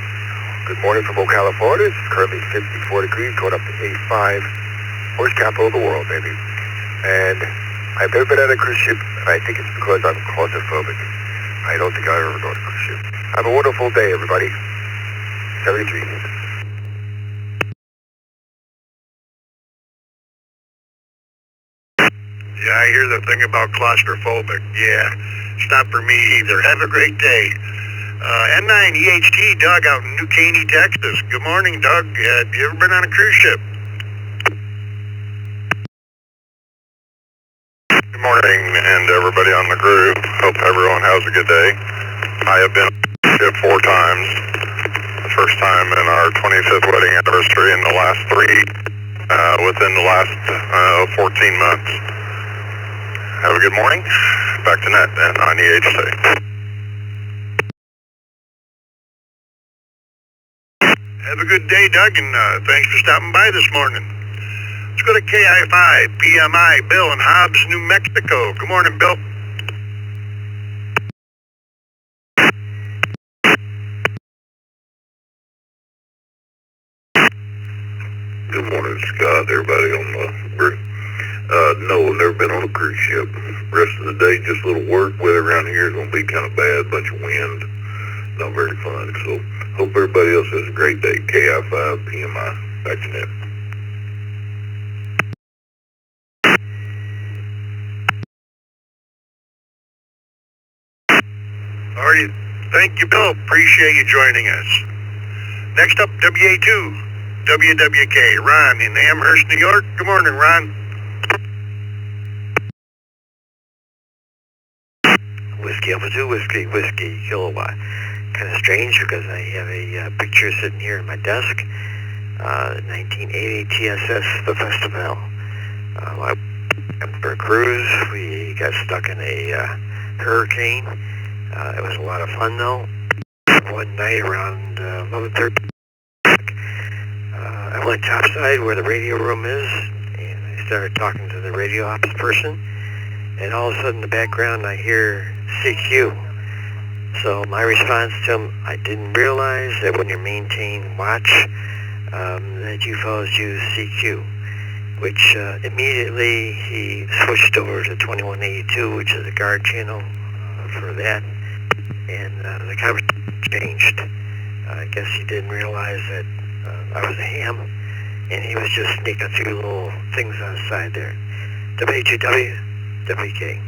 S3: Good morning from Ocala, Florida. It's currently 54 degrees, going up to 85. Horse capital of the world, baby. And I've never been on a cruise ship, and I think it's because I'm claustrophobic. I don't think I'll ever go on a cruise ship. Have a wonderful day, everybody. 73.
S1: Yeah, I hear the thing about claustrophobic. Yeah, it's not for me either. Have a great day. N9EHT, Doug out in New Caney, Texas. Good morning, Doug. Have you ever been on a cruise ship?
S3: Good morning, and everybody on the crew. Hope everyone has a good day. I have been on a ship 4 times. The first time in our 25th wedding anniversary, and the last 3 within the last 14 months. Have a good morning. Back to net and on EHC.
S1: Have a good day, Doug, and thanks for stopping by this morning. Let's go to KI5, PMI, Bill in Hobbs, New Mexico. Good morning, Bill.
S3: Good morning, Scott. Everybody on the bridge. No, never been on a cruise ship. Rest of the day, just a little work. Weather around here is going to be kind of bad. Bunch of wind. Not very fun. So, hope everybody else has a great day. KI5, PMI. Back to net.
S1: Thank you, Bill. Appreciate you joining us. Next up, WA2, WWK, Ron in Amherst, New York. Good morning, Ron.
S10: Whiskey Alpha 2, Whiskey Kilowatt. Kind of strange because I have a picture sitting here at my desk. 1980 TSS, the festival. I went for a cruise. We got stuck in a hurricane. It was a lot of fun though. One night around 11:30, I went topside where the radio room is, and I started talking to the radio ops person. And all of a sudden in the background I hear CQ. So my response to him, I didn't realize that when you maintain watch, that you fellas use CQ, which immediately he switched over to 2182, which is a guard channel for that, and the conversation changed. I guess he didn't realize that I was a ham, and he was just sneaking through little things on the side there. WGW, WK.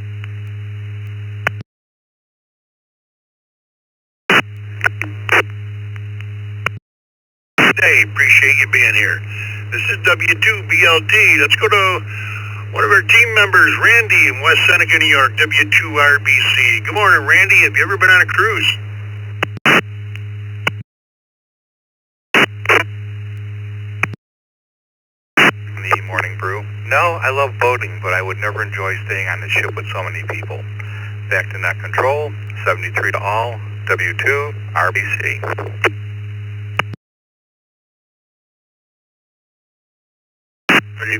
S1: Hey, appreciate you being here. This is W2BLT. Let's go to one of our team members, Randy in West Seneca, New York, W2RBC. Good morning, Randy. Have you ever been on a cruise?
S2: The morning brew. No, I love boating, but I would never enjoy staying on the ship with so many people. Back to net control, 73 to all, W2 RBC.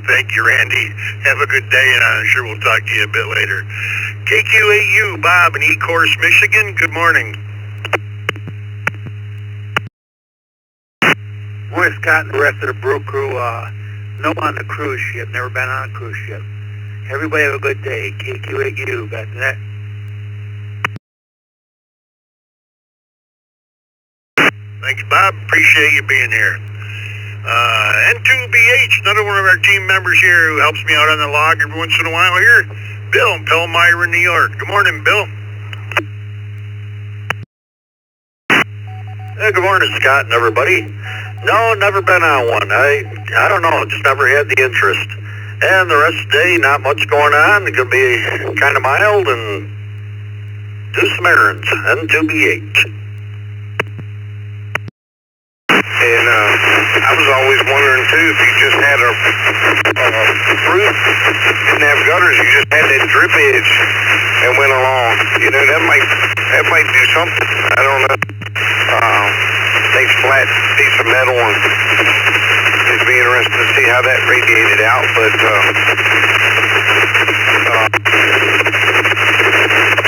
S1: Thank you, Randy. Have a good day, and I'm sure we'll talk to you a bit later. KQ8U, Bob in Ecorse, Michigan. Good morning.
S8: Morning, Scott and the rest of the Brew crew. No on the cruise ship. Never been on a cruise ship. Everybody have a good day. KQ8U. Back to that.
S1: Thanks, Bob. Appreciate you being here. N2BH, another one of our team members here who helps me out on the log every once in a while here. Bill in Palmyra, New York. Good morning, Bill.
S6: Hey, good morning, Scott and everybody. No, never been on one. I don't know, just never had the interest. And the rest of the day, not much going on. It's going to be kind of mild and do some errands. N2BH.
S3: And I was always wondering too, if you just had a roof, didn't have gutters, you just had that drip edge and went along. You know, that might do something. I don't know. Nice flat piece of metal, and it'd be interesting to see how that radiated out. But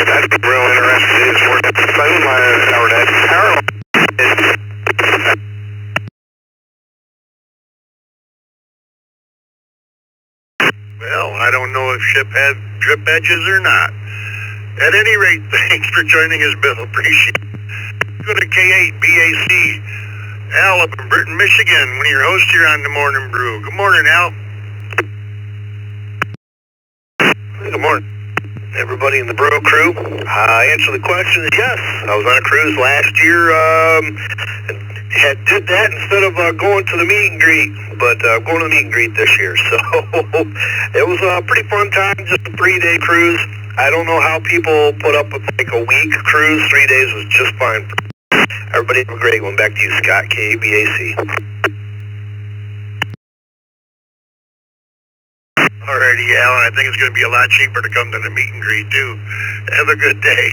S3: that'd be real interesting is where that phone line or that power line is.
S1: Well, I don't know if ship had drip edges or not. At any rate, thanks for joining us, Bill. Appreciate it. Go to K8BAC. Al up in Burton, Michigan, one of your hosts here on the Morning Brew. Good morning, Al.
S3: Good morning, everybody in the Brew crew. Answer the question is yes. I was on a cruise last year. Did that instead of going to the meet and greet, but going to the meet and greet this year. So it was a pretty fun time, just a 3-day cruise. I don't know how people put up with like a week cruise. 3 days was just fine. Everybody have a great one. Back to you, Scott, KABAC.
S1: Alrighty, Alan. I think it's going to be a lot cheaper to come to the meet and greet, too. Have a good day.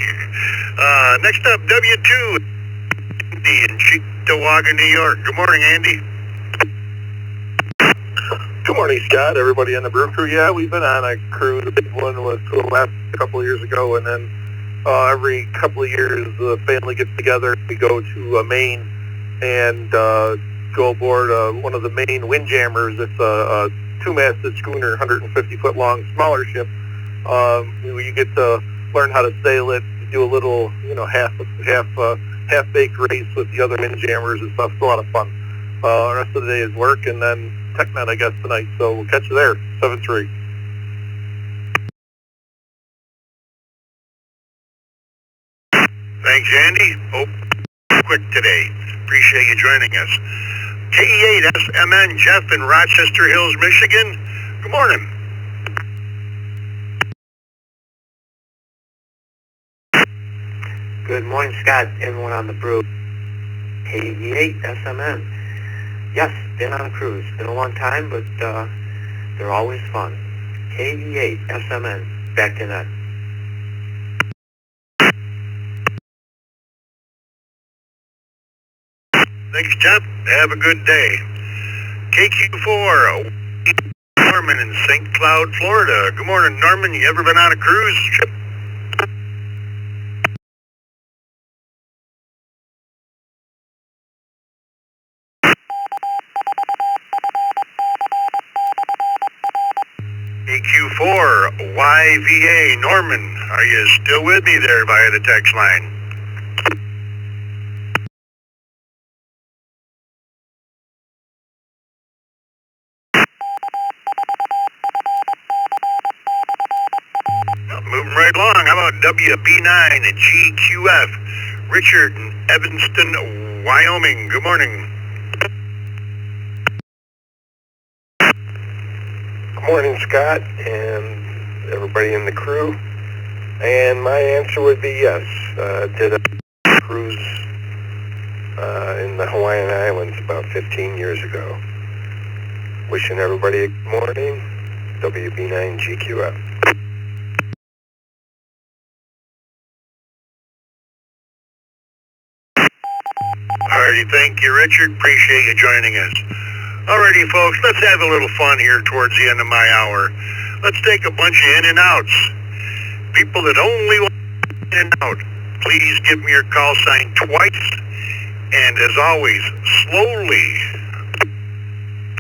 S1: Next up, W2, Andy in Cheektowaga, New York. Good morning, Andy.
S5: Good morning, Scott. Everybody on the Brew crew. Yeah, we've been on a cruise. The big one was the last couple of years ago, and then every couple of years the family gets together. We go to Maine and go aboard one of the Maine windjammers. It's a two-masted schooner, 150-foot long, smaller ship. You get to learn how to sail it. You do a little, half-baked race with the other windjammers and stuff. It's a lot of fun. The rest of the day is work, and then TechNet, I guess, tonight. So we'll catch you there, 7-3.
S1: Thanks, Thanks, Andy. Oh, quick today. Appreciate you joining us. KE8SMN Jeff in Rochester Hills, Michigan. Good morning.
S10: Good morning, Scott. Everyone on the Brew. KE8SMN. Yes, been on a cruise. Been a long time, but they're always fun. KE8SMN. Back to that.
S1: Thanks, Jeff. Have a good day. KQ4, Norman in St. Cloud, Florida. Good morning, Norman. You ever been on a cruise ship? KQ4, YVA, Norman. Are you still with me there via the text line? Moving right along. How about WB9 and GQF? Richard in Evanston, Wyoming. Good morning.
S3: Good morning, Scott, and everybody in the crew. And my answer would be yes. Did a cruise in the Hawaiian Islands about 15 years ago. Wishing everybody a good morning. WB9 GQF.
S1: Alrighty, thank you, Richard. Appreciate you joining us. Alrighty, folks, let's have a little fun here towards the end of my hour. Let's take a bunch of in and outs. People that only want in and out, please give me your call sign twice. And as always, slowly.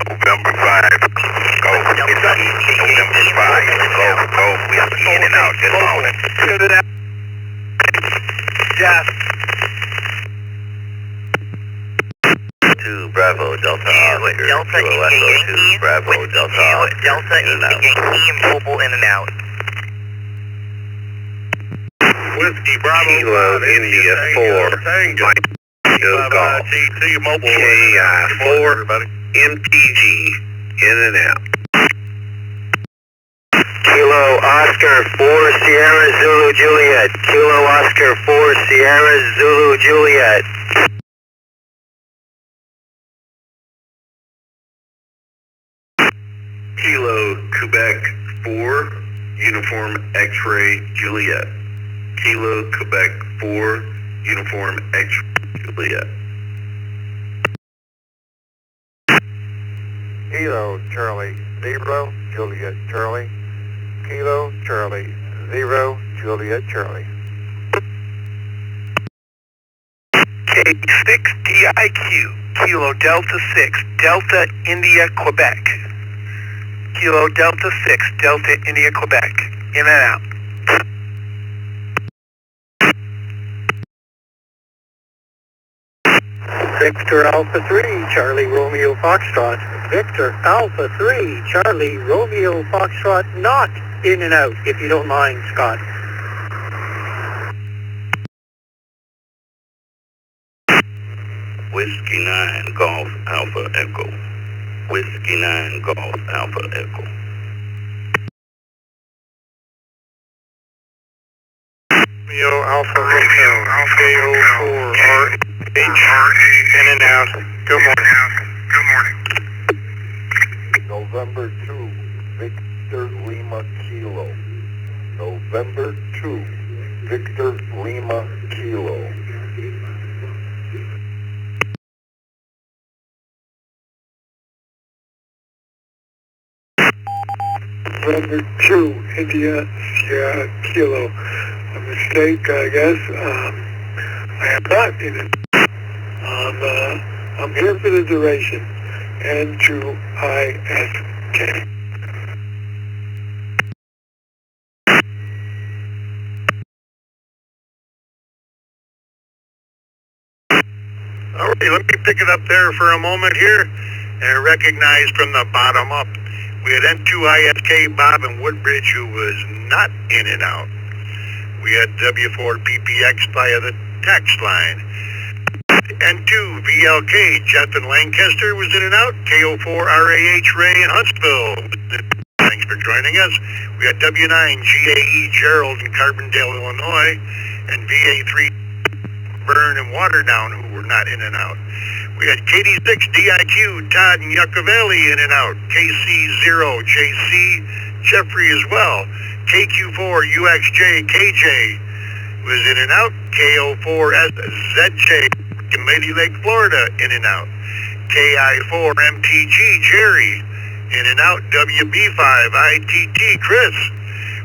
S3: November 5. Go. November 5. Go. We have to be in and out this morning.
S10: Jeff.
S3: 2 Bravo Delta Oscar.
S10: Delta
S3: Echo 2 Bravo Delta Oscar.
S10: Delta Yankee Mobile in and out.
S1: Whiskey Bravo.
S3: Kilo India 4.
S1: Tango.
S3: Golf.
S1: TT Mobile.
S3: KI 4 MTG in and out.
S10: Kilo Oscar 4 Sierra Zulu Juliet. Kilo Oscar 4 Sierra Zulu Juliet.
S3: Kilo Quebec 4 Uniform X-Ray Juliet. Kilo Quebec 4 Uniform X-Ray Juliet. Kilo Charlie 0 Juliet Charlie. Kilo Charlie 0 Juliet Charlie.
S1: K6DIQ, Kilo Delta 6, Delta India, Quebec. Kilo Delta 6, Delta India, Quebec. In and out.
S5: Victor Alpha 3, Charlie Romeo Foxtrot. Victor Alpha 3, Charlie Romeo Foxtrot, not in and out, if you don't mind, Scott.
S3: Whiskey 9 Golf Alpha Echo. Whiskey 9 Golf Alpha Echo.
S1: Romeo Alpha Romeo KO4 RH in and out. Good morning.
S3: November 2 Victor Lima Kilo. November 2 Victor Lima Kilo.
S9: November 2 India Sierra Kilo. A mistake, I guess. I am not in it. I'm here for the duration. N2ISK.
S1: All right, let me pick it up there for a moment here and recognize from the bottom up. We had N2ISK Bob in Woodbridge who was not in and out. We had W4PPX via the text line. N2 VLK, Jeff in Lancaster was in and out. KO4RAH Ray in Huntsville. Thanks for joining us. We got W9 GAE Gerald in Carbondale, Illinois, and VA3 Burn and Waterdown, who were not in and out. We got KD6 DIQ Todd in Yucca Valley in and out. KC0 JC Jeffrey as well. KQ4 UXJ KJ was in and out. KO4 SZJ in Lady Lake, Florida, in and out. KI4 MTG Jerry in and out. WB5 ITT Chris.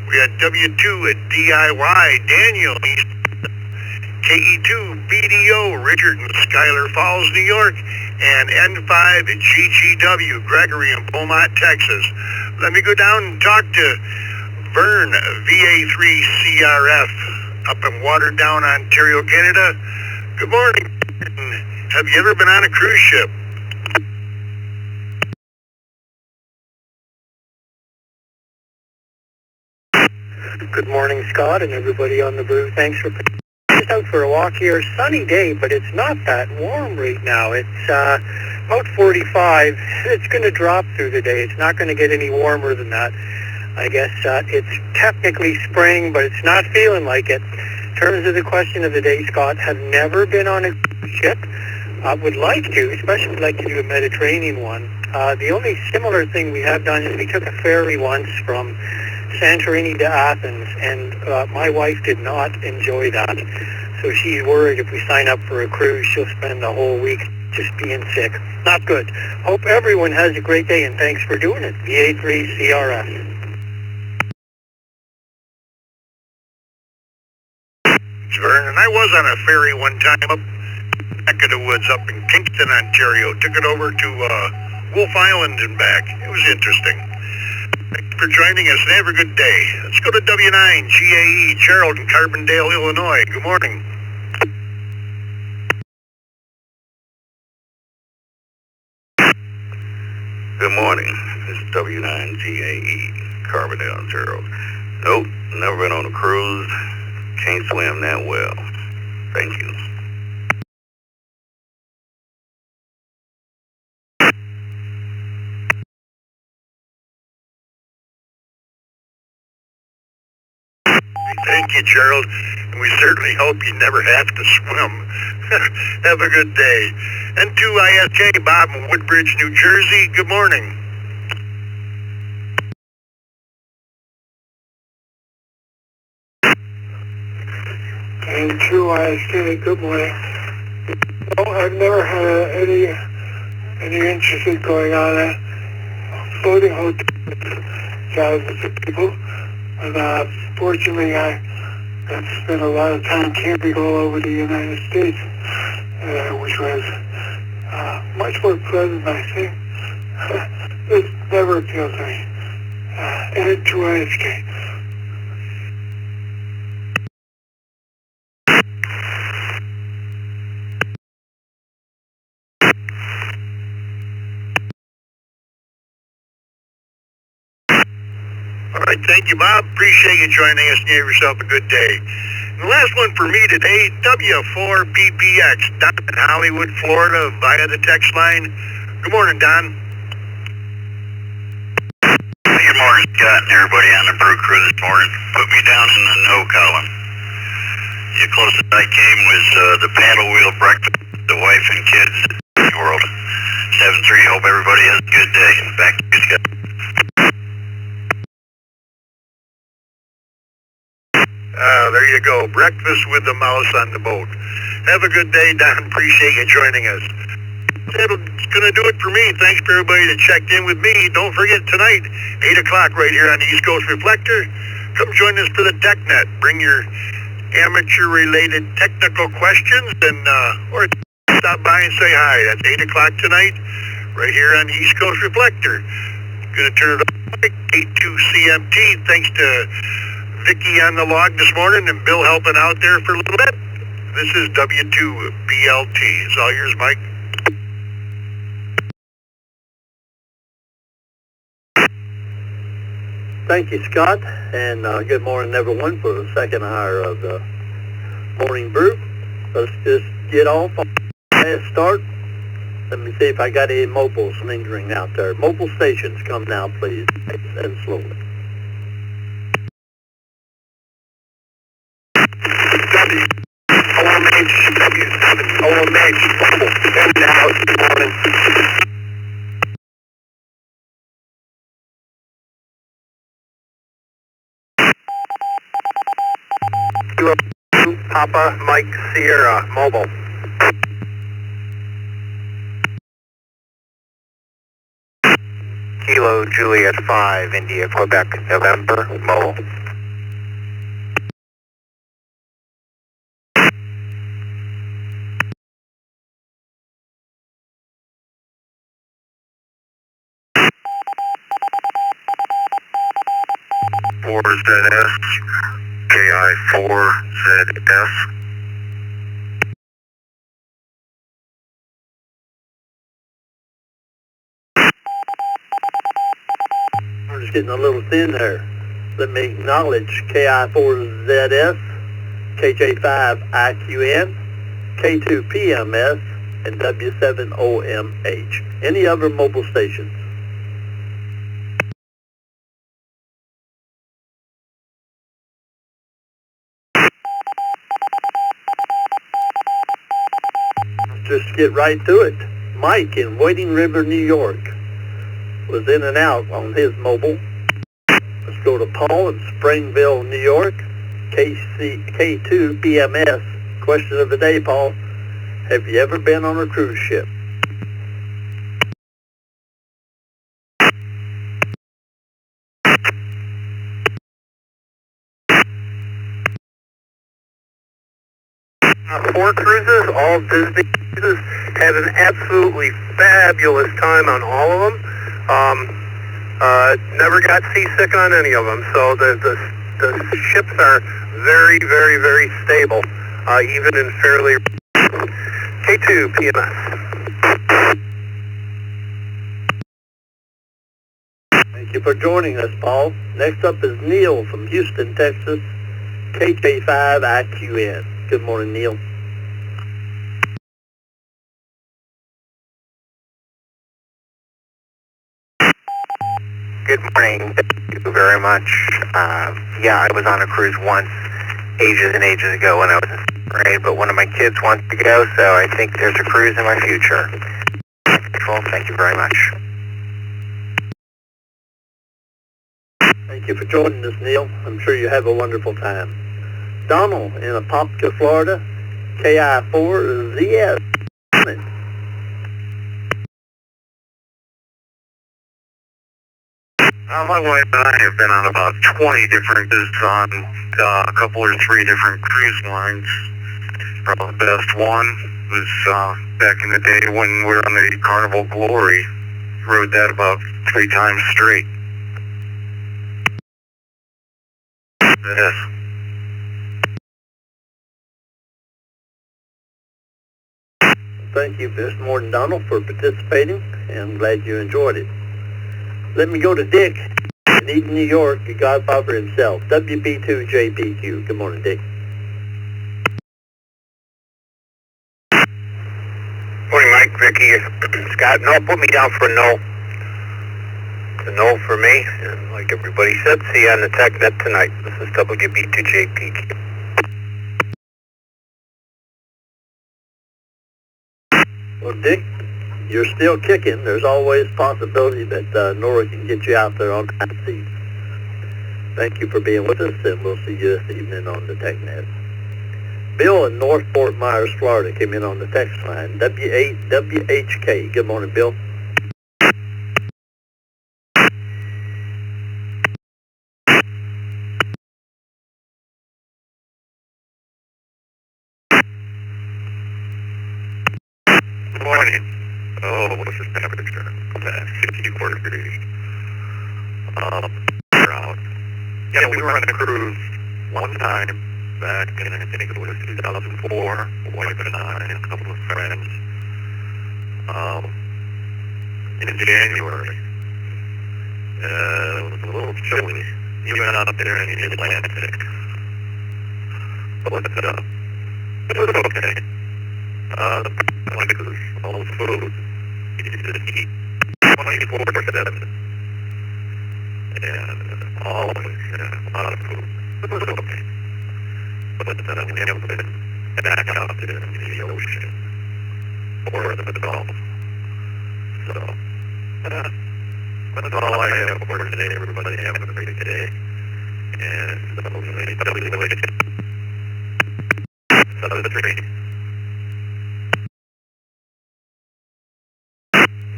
S1: We got W2 at DIY Daniel. KE2 BDO Richard in Schuyler Falls, New York, and N5 at GGW Gregory in Beaumont, Texas. Let me go down and talk to Vern, VA3 CRF, up in Waterdown, Ontario, Canada. Good morning. Have you ever been on a cruise ship?
S7: Good morning, Scott, and everybody on the Brew. Thanks for just out for a walk here. Sunny day, but it's not that warm right now. It's about 45. It's going to drop through the day. It's not going to get any warmer than that. I guess it's technically spring, but it's not feeling like it. In terms of the question of the day, Scott, have never been on a cruise ship. I would like to, especially like to do a Mediterranean one. The only similar thing we have done is we took a ferry once from Santorini to Athens, and my wife did not enjoy that. So she's worried if we sign up for a cruise, she'll spend the whole week just being sick. Not good. Hope everyone has a great day, and thanks for doing it. VA3CRF.
S1: Vern, and I was on a ferry one time up back of the woods up in Kingston, Ontario. Took it over to Wolf Island and back. It was interesting. Thanks for joining us and have a good day. Let's go to W9 GAE Gerald in Carbondale, Illinois. Good morning.
S4: Good morning. This is W9 GAE Carbondale, Ontario. Nope, never been on a cruise. Can't swim that well. Thank you.
S1: Thank you, Gerald. And we certainly hope you never have to swim. Have a good day. N2 ISK Bob in Woodbridge, New Jersey. Good morning.
S9: N2 ISK, good morning. No, I've never had any interest in going on a boating hotel with thousands of people. And fortunately, I've spent a lot of time camping all over the United States, which was much more pleasant, I think. This never appealed to me. N2 ISK.
S1: All right, thank you, Bob. Appreciate you joining us and you have yourself a good day. And the last one for me today, W4PPX, Don in Hollywood, Florida, via the text line. Good morning, Don.
S2: Good morning, Scott, and everybody on the Brew Crew this morning. Put me down in the no column. The closest I came was the paddle wheel breakfast, the wife and kids in the world. 7-3, hope everybody has a good day. Back to you, Scott.
S1: There you go. Breakfast with the mouse on the boat. Have a good day, Don. Appreciate you joining us. That's going to do it for me. Thanks for everybody that checked in with me. Don't forget tonight, 8 o'clock right here on the East Coast Reflector. Come join us for the TechNet. Bring your amateur-related technical questions and or stop by and say hi. That's 8 o'clock tonight right here on the East Coast Reflector. Going to turn it over to 82 CMT. Thanks to Vicky on the log this morning and Bill helping out there for a little bit. This is W2 BLT. It's all yours, Mike.
S7: Thank you, Scott, and good morning, everyone, for the second hour of the Morning Brew.
S5: let's just get off on a start. Let me see if I got any mobiles lingering out there. Mobile stations, come now, please, and slowly.
S3: OMH, OMH, mobile, and out, morning. Papa Mike Sierra, mobile. Kilo Juliet 5, India, Quebec, November, mobile.
S4: Four ZS, KI 4ZS.
S5: We're just getting a little thin there. Let me acknowledge KI4ZS, KJ5IQN, K2PMS, and W7OMH. Any other mobile stations? Just get right to it. Mike in Wading River, New York, was in and out on his mobile. Let's go to Paul in Springville, New York, K2 PMS. Question of the day, Paul. Have you ever been on a cruise ship?
S3: Four cruises, all Disney cruises. Had an absolutely fabulous time on all of them. Never got seasick on any of them. So the ships are very, very, very stable, even in fairly K2 PMS.
S5: Thank you for joining us, Paul. Next up is Neil from Houston, Texas, KJ5IQN. Good morning, Neil.
S3: Good morning. Thank you very much. Yeah, I was on a cruise once, ages and ages ago when I was in 6th grade, but one of my kids wants to go, so I think there's a cruise in my future. Thank you very much.
S5: Thank you for joining us, Neil. I'm sure you have a wonderful time. Donald in Apopka, Florida, KI4ZS.
S4: My wife and I have been on about 20 different cruises on a couple or three different cruise lines. Probably the best one was back in the day when we were on the Carnival Glory. Rode that about 3 times straight. Yes.
S5: Thank you this morning, Donald, for participating, and I'm glad you enjoyed it. Let me go to Dick in Eden, New York, the Godfather himself, WB2JPQ. Good morning, Dick.
S3: Morning, Mike, Vicky, Scott. No, put me down for a no. It's a no for me, and like everybody said, see you on the TechNet tonight. This is WB2JPQ.
S5: Well, Dick, you're still kicking. There's always possibility that Nora can get you out there on time seats. Thank you for being with us, and we'll see you this evening on the TechNet. Bill in North Fort Myers, Florida, came in on the text line, W8WHK. Good morning, Bill.
S4: Good morning. Oh, what's this temperature? 54 degrees. We're out. Yeah, we were on a cruise one time back in, I think it was 2004, wife and I and a couple of friends, in January. It was a little chilly, even out there in the Atlantic. But It was okay. Like the small food. You just eat 24/7. And always a lot of food. It was okay. But we never been back out to the ocean or the Gulf. So, that's all I have for today. Everybody have a great day. And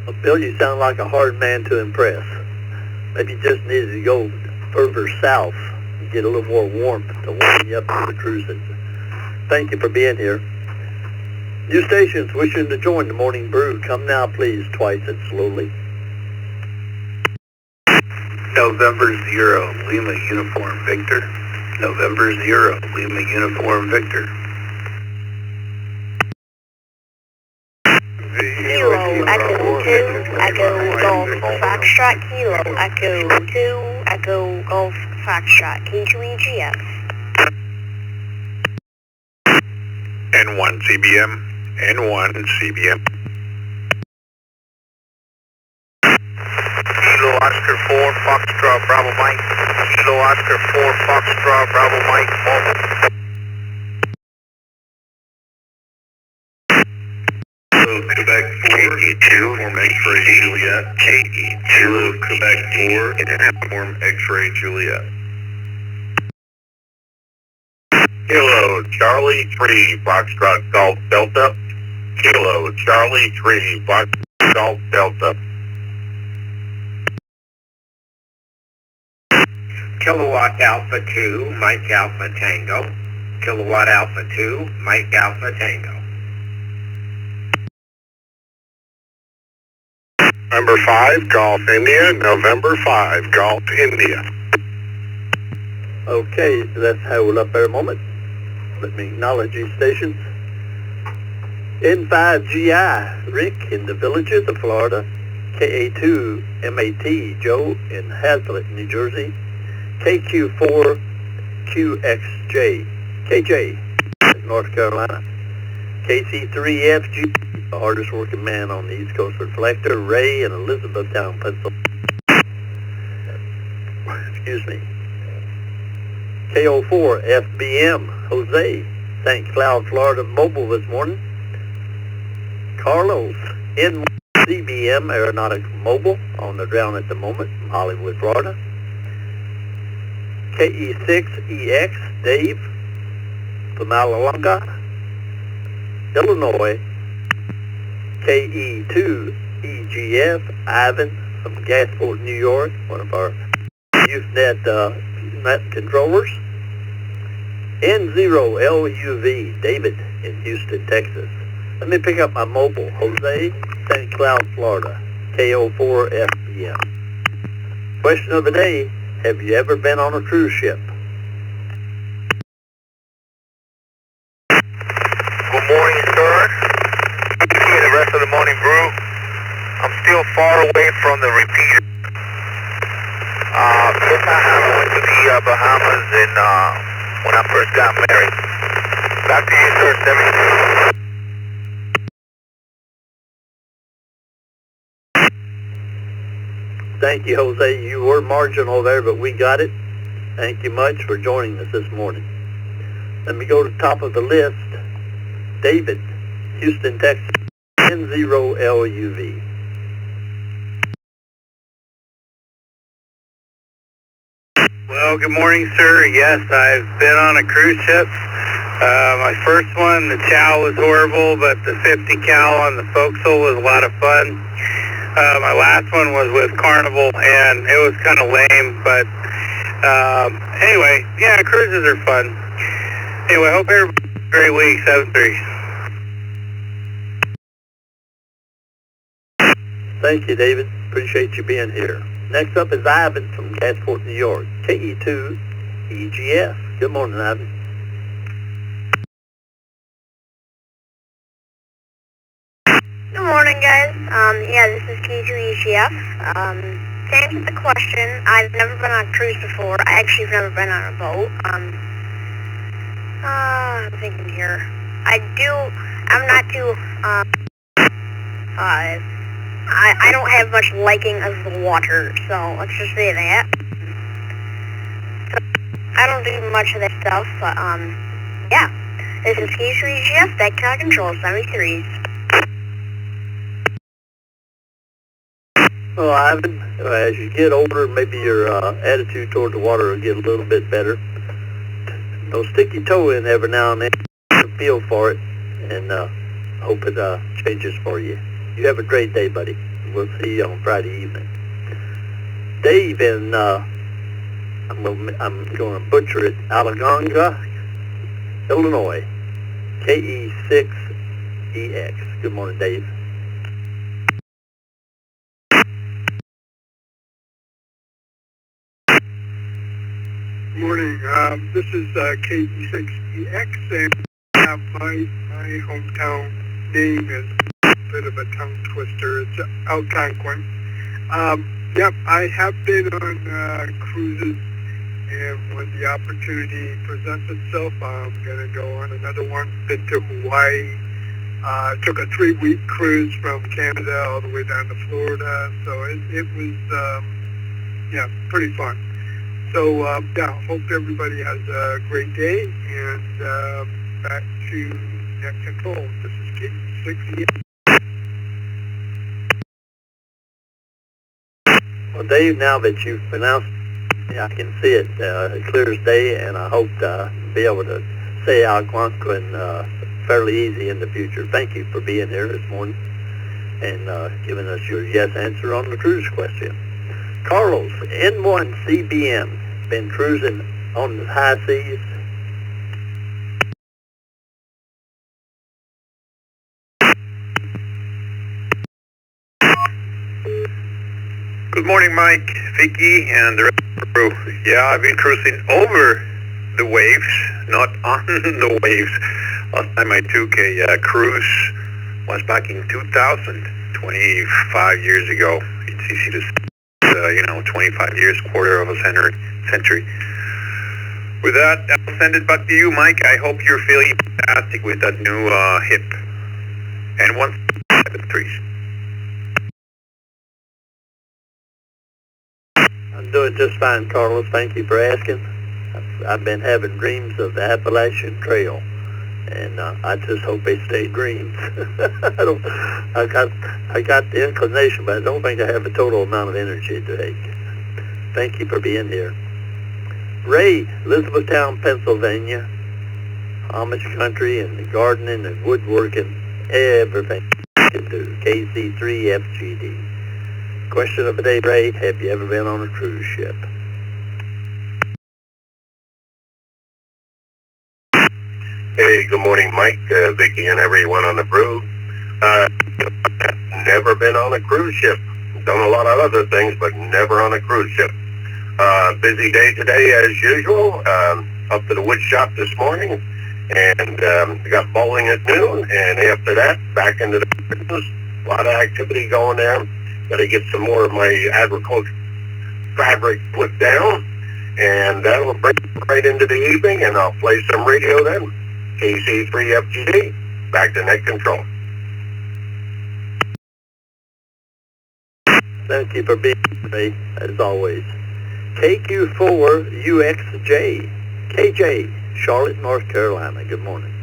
S5: Well, Bill, you sound like a hard man to impress. Maybe you just needed to go further south and get a little more warmth to warm you up for the cruising. Thank you for being here. New stations wishing to join the morning brew. Come now, please, twice and slowly.
S8: November 0, Lima Uniform Victor. November 0, Lima Uniform Victor.
S11: Kilo, Echo 2, Echo Golf Foxtrot Kilo, Echo 2, Echo Golf Foxtrot, K2EGF.
S8: N1 CBM, N1 CBM.
S3: Kilo Oscar 4, Foxtrot, Bravo Mike. Kilo Oscar 4, Foxtrot, Bravo Mike, mobile.
S4: Quebec 4, KE2, form X-ray Juliet. KE2, Quebec 4, form X-ray Juliet. Kilo Charlie 3, Foxtrot Golf Delta. Kilo Charlie 3, Foxtrot Golf Delta.
S3: Kilowatt Alpha 2, Mike Alpha Tango. Kilowatt Alpha 2, Mike Alpha Tango.
S1: November 5, Golf India. November 5, Golf India.
S5: Okay, let's hold up there a moment. Let me acknowledge these stations. N5GI, Rick in the Villages of Florida. KA2 MAT, Joe in Hazlet, New Jersey. KQ4 QXJ, KJ, North Carolina. KC3FG, the hardest working man on the East Coast Reflector, Ray in Elizabethtown, Pennsylvania. Excuse me. KO4 FBM, Jose, St. Cloud, Florida, mobile this morning. Carlos, N1 CBM, Aeronautics Mobile, on the ground at the moment from Hollywood, Florida. KE6EX, Dave, from Alalanga, Illinois. KE2EGF, Ivan, from Gasport, New York, one of our Usenet net controllers. N0LUV, David in Houston, Texas. Let me pick up my mobile. Jose, St. Cloud, Florida, KO4FBM. Question of the day, have you ever been on a cruise ship?
S3: Good morning, sir. See the rest of the morning brew. I'm still far away from the repeater. This time I went to the Bahamas when I first got married. Back to you, sir. 70.
S5: Thank you, Jose. You were marginal there, but we got it. Thank you much for joining us this morning. Let me go to the top of the list. David, Houston, Texas, N0LUV.
S8: Well, good morning, sir. Yes, I've been on a cruise ship. My first one, the chow was horrible, but the 50 cal on the forecastle was a lot of fun. My last one was with Carnival, and it was kind of lame, but anyway, yeah, cruises are fun. Anyway, I hope everybody has a great week. 7-3.
S5: Thank you, David. Appreciate you being here. Next up is Ivan from Gasport, New York, KE2EGF. Good morning, Ivan.
S11: Good morning, guys. Yeah, this is K2EGF. To answer the question, I've never been on a cruise before. I actually have never been on a boat. I'm thinking here. I'm not too, I don't have much liking of the water, so let's just say that. So, I don't do much of that stuff, but, yeah. This is K3GF, Vector Control 73.
S5: Well, Ivan, as you get older, maybe your attitude toward the water will get a little bit better. So stick your toe in every now and then, feel for it, and hope it changes for you. You have a great day, buddy. We'll see you on Friday evening. Dave in, I'm going to butcher it, Allegonga, Illinois, KE6EX. Good morning, Dave.
S9: Morning. This is KE6EX, and my hometown name is a bit of a tongue twister. It's Algonquin. Yep, I have been on cruises, and when the opportunity presents itself, I'm going to go on another one. Been to Hawaii. Took a 3-week cruise from Canada all the way down to Florida, so it was, yeah, pretty fun. So, yeah, hope everybody has a great day, and back to net control. This is KE6EX.
S5: Well, Dave, now that you've pronounced, I can see it clear as day, and I hope to be able to say Algonquin fairly easy in the future. Thank you for being here this morning and giving us your yes answer on the cruise question. Carlos, N1CBM, been cruising on the high seas.
S2: Good morning, Mike, Vicky, and the rest of the crew. Yeah, I've been cruising over the waves, not on the waves. Last time I took a cruise was back in 2000, 25 years ago. It's easy to say, 25 years, quarter of a century. With that, I'll send it back to you, Mike. I hope you're feeling fantastic with that new hip. And 173.
S5: I'm doing just fine, Carlos. Thank you for asking. I've been having dreams of the Appalachian Trail, and I just hope they stay dreams. I got the inclination, but I don't think I have the total amount of energy to take. Thank you for being here. Ray, Elizabethtown, Pennsylvania, Amish country and the gardening and woodworking, everything you can do. KC3FGD. Question of the day, Ray, have you ever been on a cruise ship?
S3: Hey, good morning, Mike, Vicky, and everyone on the Brew. Never been on a cruise ship. Done a lot of other things, but never on a cruise ship. Busy day today, as usual. Up to the wood shop this morning, and got bowling at noon, and after that, back into the business. A lot of activity going there. Got to get some more of my agriculture fabric put down, and that'll bring it right into the evening, and I'll play some radio then. KC3FGD, back to net control.
S5: Thank you for being here, Ray, as always. KQ4UXJ, KJ, Charlotte, North Carolina. Good morning.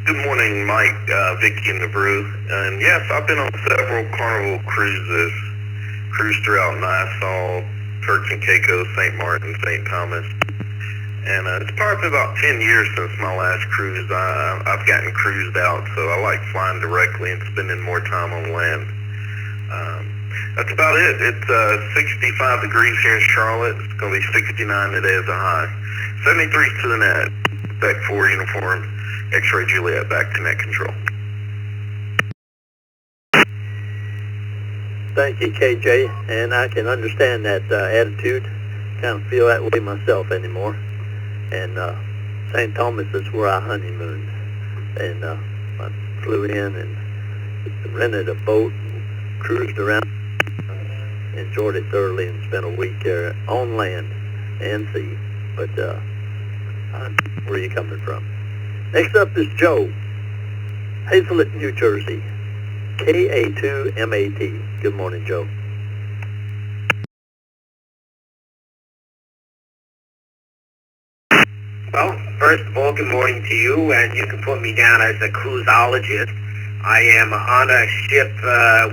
S4: Good morning, Mike, Vicky, and the Brew. And yes, I've been on several Carnival cruises. Cruised throughout Nassau, Turks and Caicos, St. Martin, St. Thomas. And it's probably been about 10 years since my last cruise. I've gotten cruised out, so I like flying directly and spending more time on land. That's about it. It's 65 degrees here in Charlotte. It's going to be 69 today as a high. 73 to the net. Back 4 uniform. X-ray Juliet, back to net control.
S5: Thank you, KJ, and I can understand that attitude. Kind of feel that way myself anymore. And St. Thomas is where I honeymooned, and I flew in and rented a boat and cruised around, enjoyed it thoroughly, and spent a week there on land. and C. But where are you coming from? Next up is Joe, Hazelett, New Jersey, KA2MAT. Good morning, Joe.
S3: Well, first of all, good morning to you, and you can put me down as a cruiseologist. I am on a ship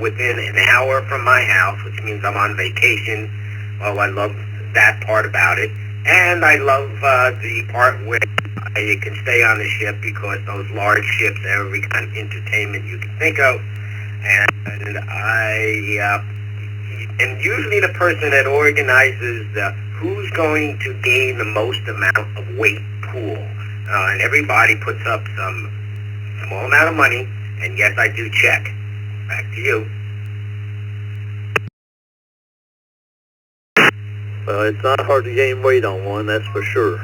S3: within an hour from my house, which means I'm on vacation. Oh, I love that part about it. And I love the part where you can stay on the ship because those large ships have every kind of entertainment you can think of. And I am usually the person that organizes who's going to gain the most amount of weight pool. And everybody puts up some small amount of money, and yes, I do check. Back to you.
S5: Well, it's not hard to gain weight on one, that's for sure.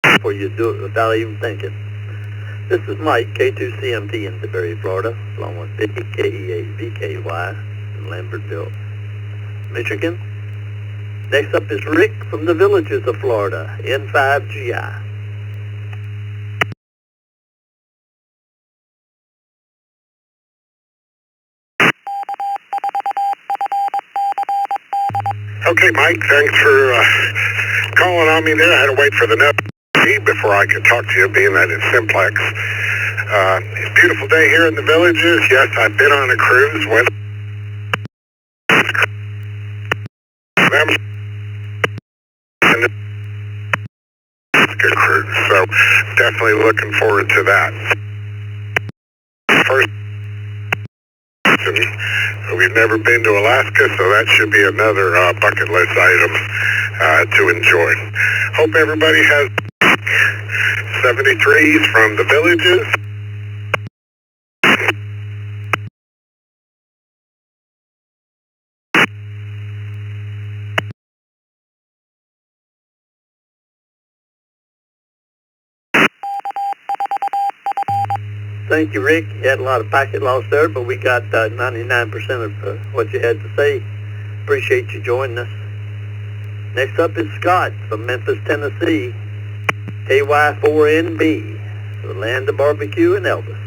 S5: Before you do it without even thinking. This is Mike, K2CMT in DeBerry, Florida, along with Vicky, KEAVKY, in Lambertville, Michigan. Next up is Rick from the Villages of Florida, N5GI.
S1: Okay, Mike, thanks for calling on me there. I had to wait for the net before I could talk to you, being that it's simplex. It's a beautiful day here in the Villages. Yes, I've been on a cruise with them. Good cruise, so definitely looking forward to that. First, we've never been to Alaska, so that should be another bucket list item to enjoy. Hope everybody has 73s from the Villages.
S5: Thank you, Rick. You had a lot of packet loss there, but we got 99% of what you had to say. Appreciate you joining us. Next up is Scott from Memphis, Tennessee, KY4NB, the land of barbecue and Elvis.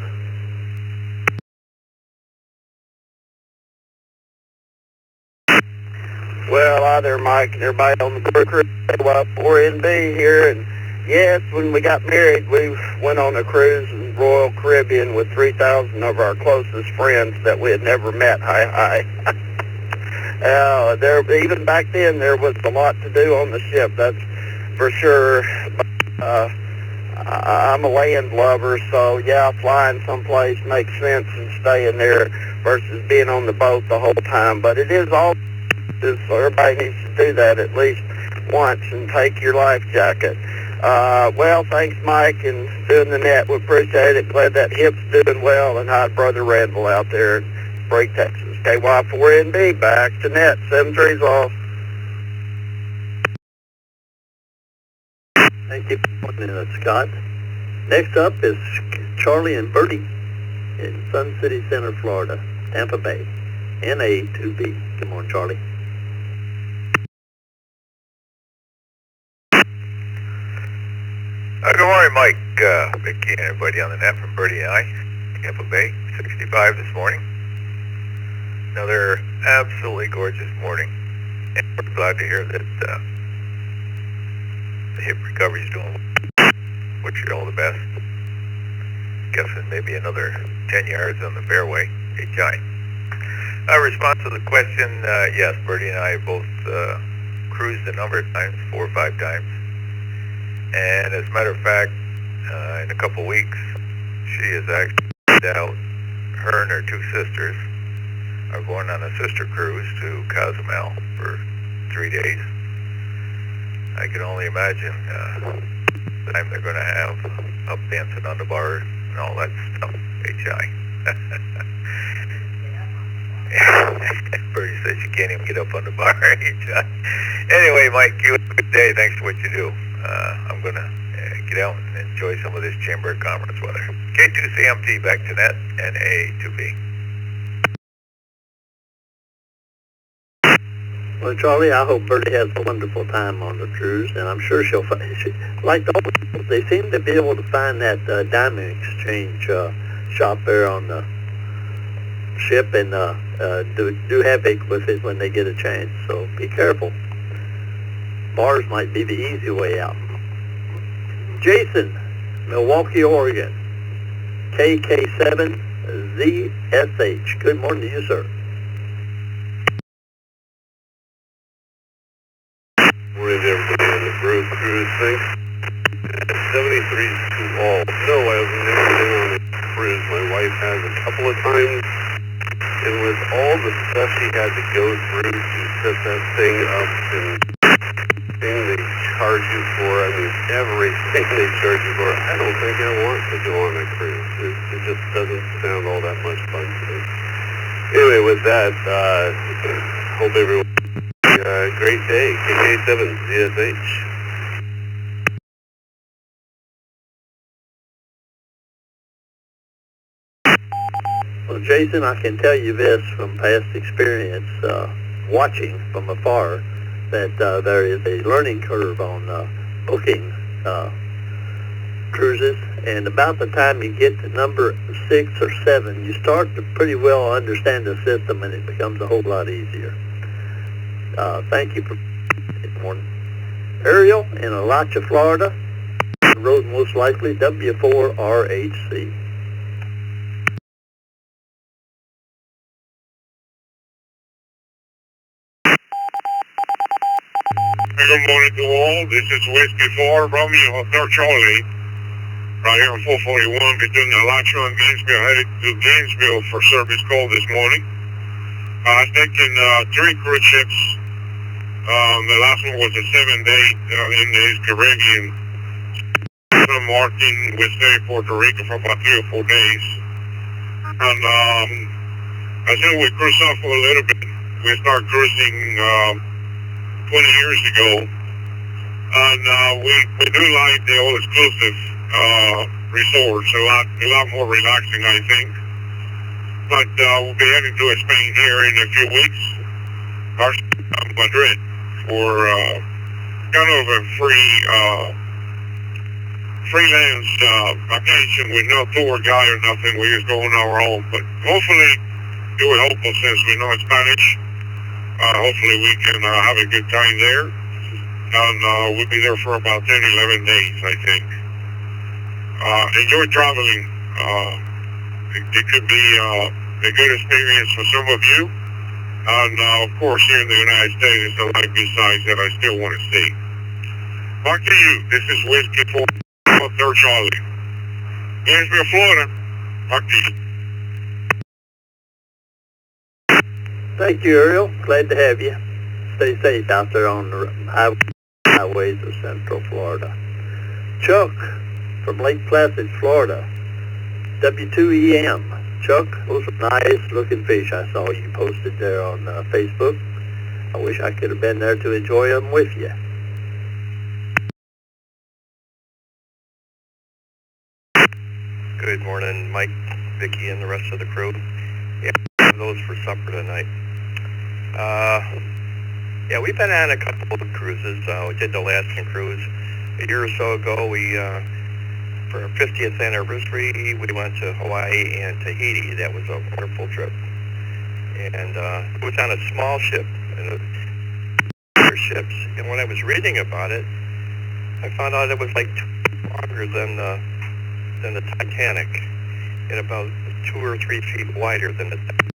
S7: Well, hi there, Mike, and everybody on the Brew Crew, KY4NB here, and yes, when we got married, we went on a cruise in Royal Caribbean with 3,000 of our closest friends that we had never met. Hi. Even back then, there was a lot to do on the ship, that's for sure. I'm a land lover, so yeah, flying someplace makes sense and staying there versus being on the boat the whole time. But it is all, so everybody needs to do that at least once and take your life jacket. Well, thanks, Mike, and doing the net. We appreciate it. Glad that hip's doing well, and hi, Brother Randall out there in Brake, Texas. KY4NB, back to net. 7-3's off.
S5: Thank you for pointing that, Scott. Next up is Charlie and Bertie in Sun City Center, Florida, Tampa Bay, NA2B. Good morning, Charlie.
S3: Good morning, Mike, Vicky, and everybody on the net from Bertie and I, Tampa Bay, 65 this morning. Another absolutely gorgeous morning, and we're glad to hear that the hip recovery is doing well. Wish you all the best. Guessing maybe another 10 yards on the fairway, HI. Response to the question, yes, Bertie and I both cruised a number of times, 4 or 5 times. And as a matter of fact, in a couple weeks, she has actually out. Her and her 2 sisters are going on a sister cruise to Cozumel for 3 days. I can only imagine the time they're going to have up dancing on the bar and all that stuff. HI. Bertie says you can't even get up on the bar. HI. Anyway, Mike, you have a good day. Thanks for what you do. I'm going to get out and enjoy some of this Chamber of Commerce weather. K2CMT back to net and A2B.
S5: Well, Charlie, I hope Bertie has a wonderful time on the cruise, and I'm sure she'll find, like all people, they seem to be able to find that diamond exchange shop there on the ship and do havoc with it when they get a chance. So be careful. Bars might be the easy way out. Jason, Milwaukee, Oregon, KK7ZSH. Good morning to you, sir.
S12: Morning to everybody on the Brew cruise thing. 73 is too old. No, I've never been on a cruise. My wife has a couple of times. And with all the stuff she had to go through to set that thing up and thing they charge you for, I mean, everything they charge you for, I don't think I want to go on a cruise. It just doesn't sound all that much fun to me. Anyway, with that, hope everyone great day. KK7ZSH.
S5: Well, Jason, I can tell you this from past experience, watching from afar, that there is a learning curve on booking cruises, and about the time you get to number 6 or 7, you start to pretty well understand the system, and it becomes a whole lot easier. Thank you for this morning. Ariel in Alachua, Florida, road most likely W4RHC.
S1: Good morning to all. This is Whiskey 4 Romeo Hotel Charlie, right here on 441 between Alachua and Gainesville. Headed to Gainesville for service call this morning. I was taking 3 cruise ships. The last one was a 7-day in the Caribbean. San Martin, we stayed in Puerto Rico for about 3 or 4 days. And I think we cruised off for a little bit. We started cruising 20 years ago. And we do like the all-exclusive resorts. A lot more relaxing, I think. But we'll be heading to Spain here in a few weeks. Madrid for kind of a freelance vacation with no tour guide or nothing. We just go on our own. But hopefully it will help us since we know Spanish. Hopefully we can have a good time there. And we'll be there for about 10, 11 days, I think. Enjoy traveling. It could be a good experience for some of you. And of course, here in the United States, there's a lot besides that I still want to see. Back to you. This is Whiskey 4 Third Charlie. Gainesville, Florida. Back to you.
S5: Thank you, Ariel. Glad to have you. Stay safe out there on the highways of Central Florida. Chuck from Lake Placid, Florida. W2EM. Chuck, those are nice looking fish I saw you posted there on Facebook. I wish I could have been there to enjoy them with you.
S13: Good morning, Mike, Vicky, and the rest of the crew. Yeah, those for supper tonight. Yeah, we've been on a couple of cruises. We did the Alaskan cruise a year or so ago. We for our 50th anniversary, we went to Hawaii and Tahiti. That was a wonderful trip. And it was on a small ship, ships. And when I was reading about it, I found out it was like longer than the Titanic, and about 2 or 3 feet wider than the Titanic.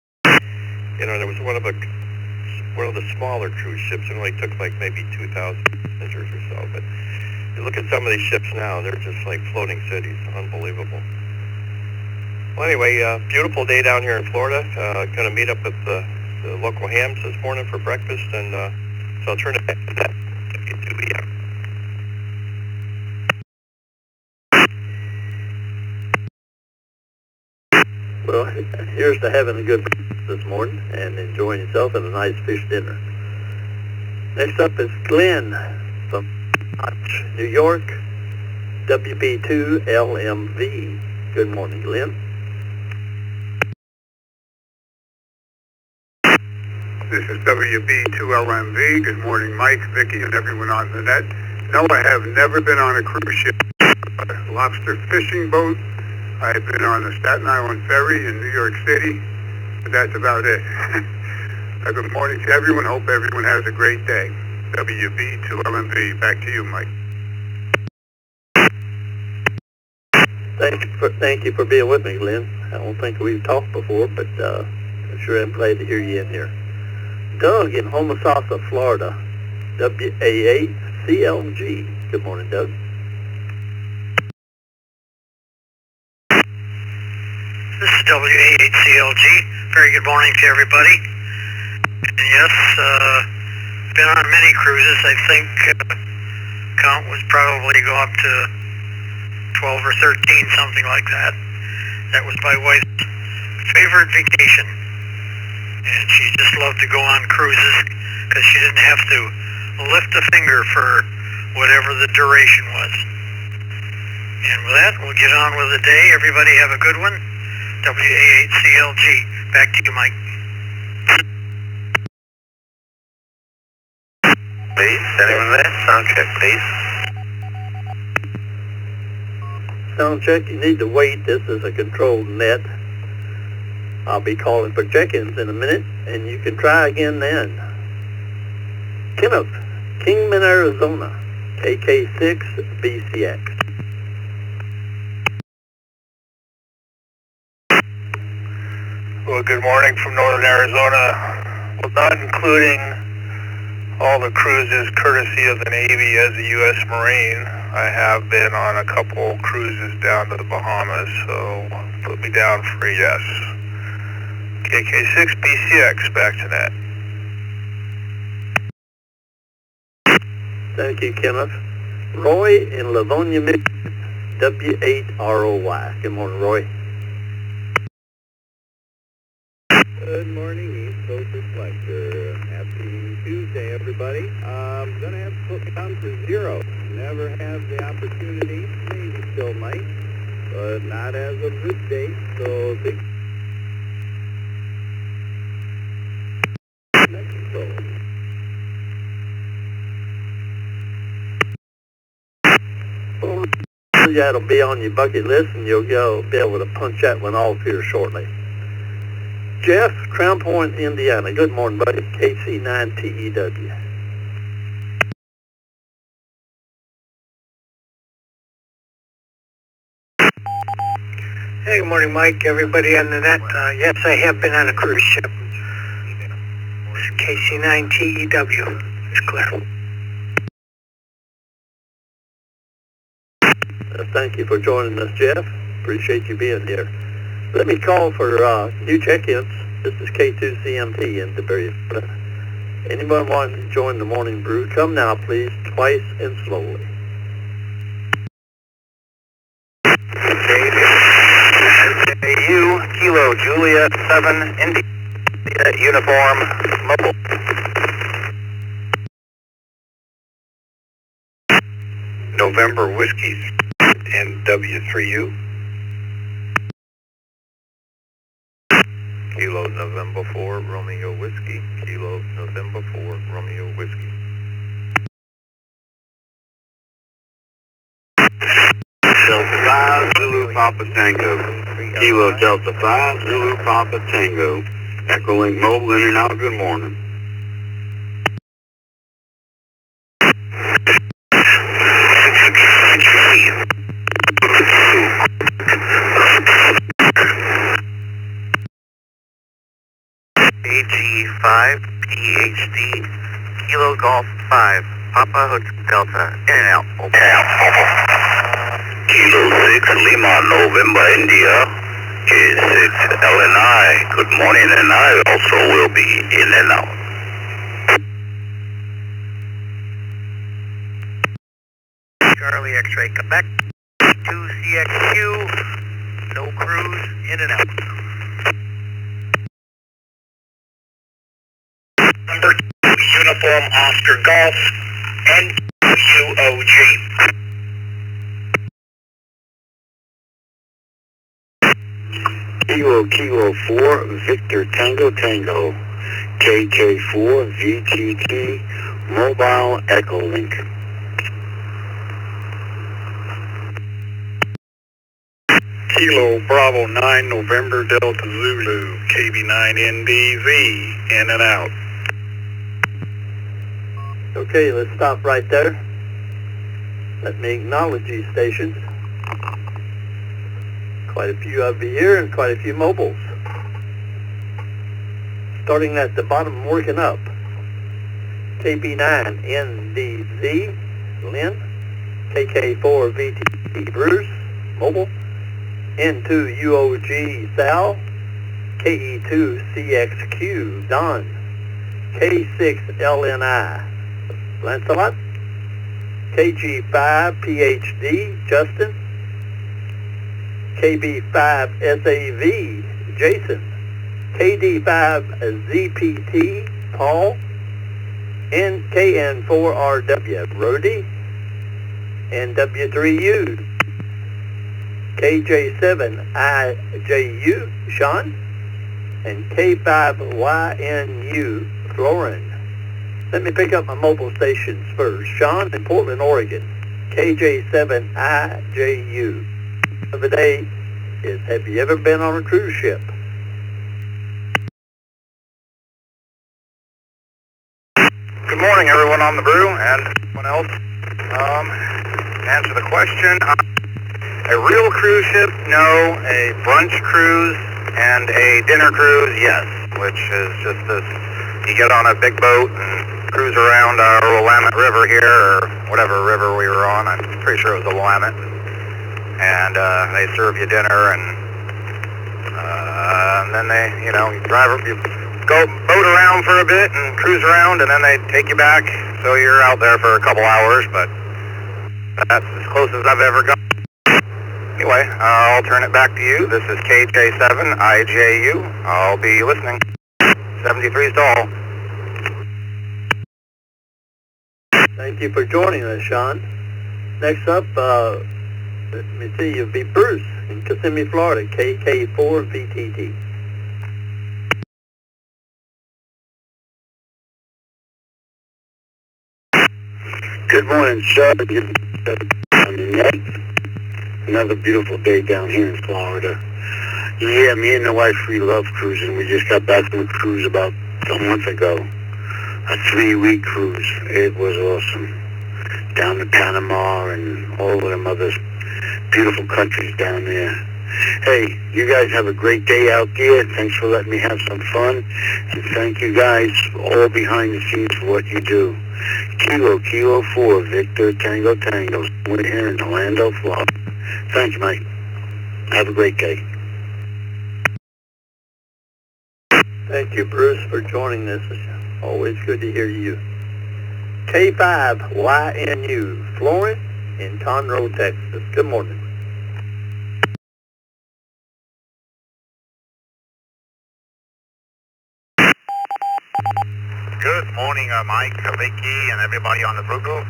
S13: You know, there was one of the smaller cruise ships. It only took like maybe 2,000 passengers or so, but you look at some of these ships now, they're just like floating cities. Unbelievable. Well, anyway, beautiful day down here in Florida. Going to meet up with the local hams this morning for breakfast, and so I'll turn it back to that.
S5: Well, here's to having a good breakfast this morning and enjoying yourself and a nice fish dinner. Next up is Glenn from New York, WB2LMV. Good morning, Glenn.
S8: This is WB2LMV. Good morning, Mike, Vicky, and everyone on the net. No, I have never been on a cruise ship, a lobster fishing boat. I've been on the Staten Island Ferry in New York City, but that's about it. Good morning to everyone. Hope everyone has a great day. WB2LMV. Back to you, Mike.
S5: Thank you for being with me, Glenn. I don't think we've talked before, but I'm sure I'm glad to hear you in here. Doug in Homosassa, Florida, WA8CLG. Good morning, Doug.
S14: This is WA8CLG. Very good morning to everybody. And yes, been on many cruises. I think count would probably go up to 12 or 13, something like that. That was my wife's favorite vacation. And she just loved to go on cruises because she didn't have to lift a finger for whatever the duration was. And with that, we'll get on with the day. Everybody have a good one. WA8CLG. Back to you, Mike.
S3: Please, anyone there? Sound check, please.
S5: Sound check, you need to wait. This is a controlled net. I'll be calling for check-ins in a minute, and you can try again then. Kenneth, Kingman, Arizona, KK6BCX.
S8: Well, good morning from Northern Arizona. Well, not including all the cruises courtesy of the Navy as a U.S. Marine, I have been on a couple cruises down to the Bahamas, so put me down for a yes. KK6BCX, back to that.
S5: Thank you, Kenneth. Roy in Livonia, Michigan, W8ROY. Good morning, Roy.
S15: Good morning, East Coast Reflector. Happy Tuesday, everybody. I'm going to have to put me down to 0. Never have the opportunity. Maybe still might, but not as of this date. So, big Mexico.
S5: Well, that'll be on your bucket list, and you'll be able to punch that one off here shortly. Jeff, Crown Point, Indiana. Good morning, buddy. KC9TEW.
S14: Hey, good morning, Mike. Everybody on the net. Yes, I have been on a cruise ship. KC9TEW. It's clear.
S5: Thank you for joining us, Jeff. Appreciate you being here. Let me call for new check-ins. This is K2CMT in DeBerry. Anyone wanting to join the morning brew, come now, please, twice and slowly.
S2: KU, Kilo, Juliet, 7, India, uniform, mobile.
S3: November Whiskey and W3U.
S13: Kilo November 4, Romeo Whiskey. Kilo November 4, Romeo Whiskey.
S12: Delta 5, Zulu Papa Tango. Kilo Delta 5, Zulu Papa Tango. Echo Link Mobile in and out. Good morning.
S2: AG5, PhD, Kilo Golf 5, Papa Hotel Delta, in and out.
S12: Kilo 6, Lima, November, India. K6, LNI. Good morning, and I also will be in and out.
S2: Charlie X-ray, Quebec, 2CXQ, no cruise, in and out.
S3: Number 2, Uniform Oscar Golf, NUOG.
S12: Kilo 4, Victor Tango Tango.
S16: KK4 VTT Mobile Echo Link.
S8: Kilo Bravo 9 November Delta Zulu, KB9NDZ, in and out.
S5: Okay, let's stop right there. Let me acknowledge these stations. Quite a few of you here and quite a few mobiles. Starting at the bottom, working up. KB9NDZ, Lynn. KK4 VTT, Bruce, mobile. N2UOG, Sal. KE2CXQ, Don. K6LNI, Lancelot. KG5PHD, Justin. KB5SAV, Jason. KD5ZPT, Paul. KN4RW, Rody. NW3U. KJ7IJU, Sean. And K5YNU, Florin. Let me pick up my mobile stations first. Sean in Portland, Oregon, KJ7IJU. Of the day is, have you ever been on a cruise ship?
S2: Good morning, everyone on the Brew and everyone else. Answer the question. A real cruise ship, no. A brunch cruise and a dinner cruise, yes. Which is just this, you get on a big boat and cruise around our Willamette River here, or whatever river we were on. I'm pretty sure it was the Willamette. And they serve you dinner, and then they, you go boat around for a bit and cruise around, and then they take you back. So you're out there for a couple hours, but that's as close as I've ever gone. Anyway, I'll turn it back to you. This is KJ7IJU. I'll be listening. 73 stall.
S5: Thank you for joining us, Sean. Next up, let me see, you'll be Bruce in Kissimmee, Florida, KK4 VTT.
S16: Good morning, sir. Another beautiful day down here in Florida. Yeah, me and the wife, we love cruising. We just got back from a cruise about a month ago. A 3-week cruise. It was awesome. Down to Panama and all of them other beautiful countries down there. Hey, you guys have a great day out there. Thanks for letting me have some fun. And thank you guys all behind the scenes for what you do. Kilo 4, Victor Tango Tango. We're here in Orlando, Florida. Thank you, mate. Have a great day.
S5: Thank you, Bruce, for joining us. It's always good to hear you. K5YNU, Florence in Conroe, Texas. Good morning.
S2: Good morning, Mike, Vicky, and everybody on the Brew Crew.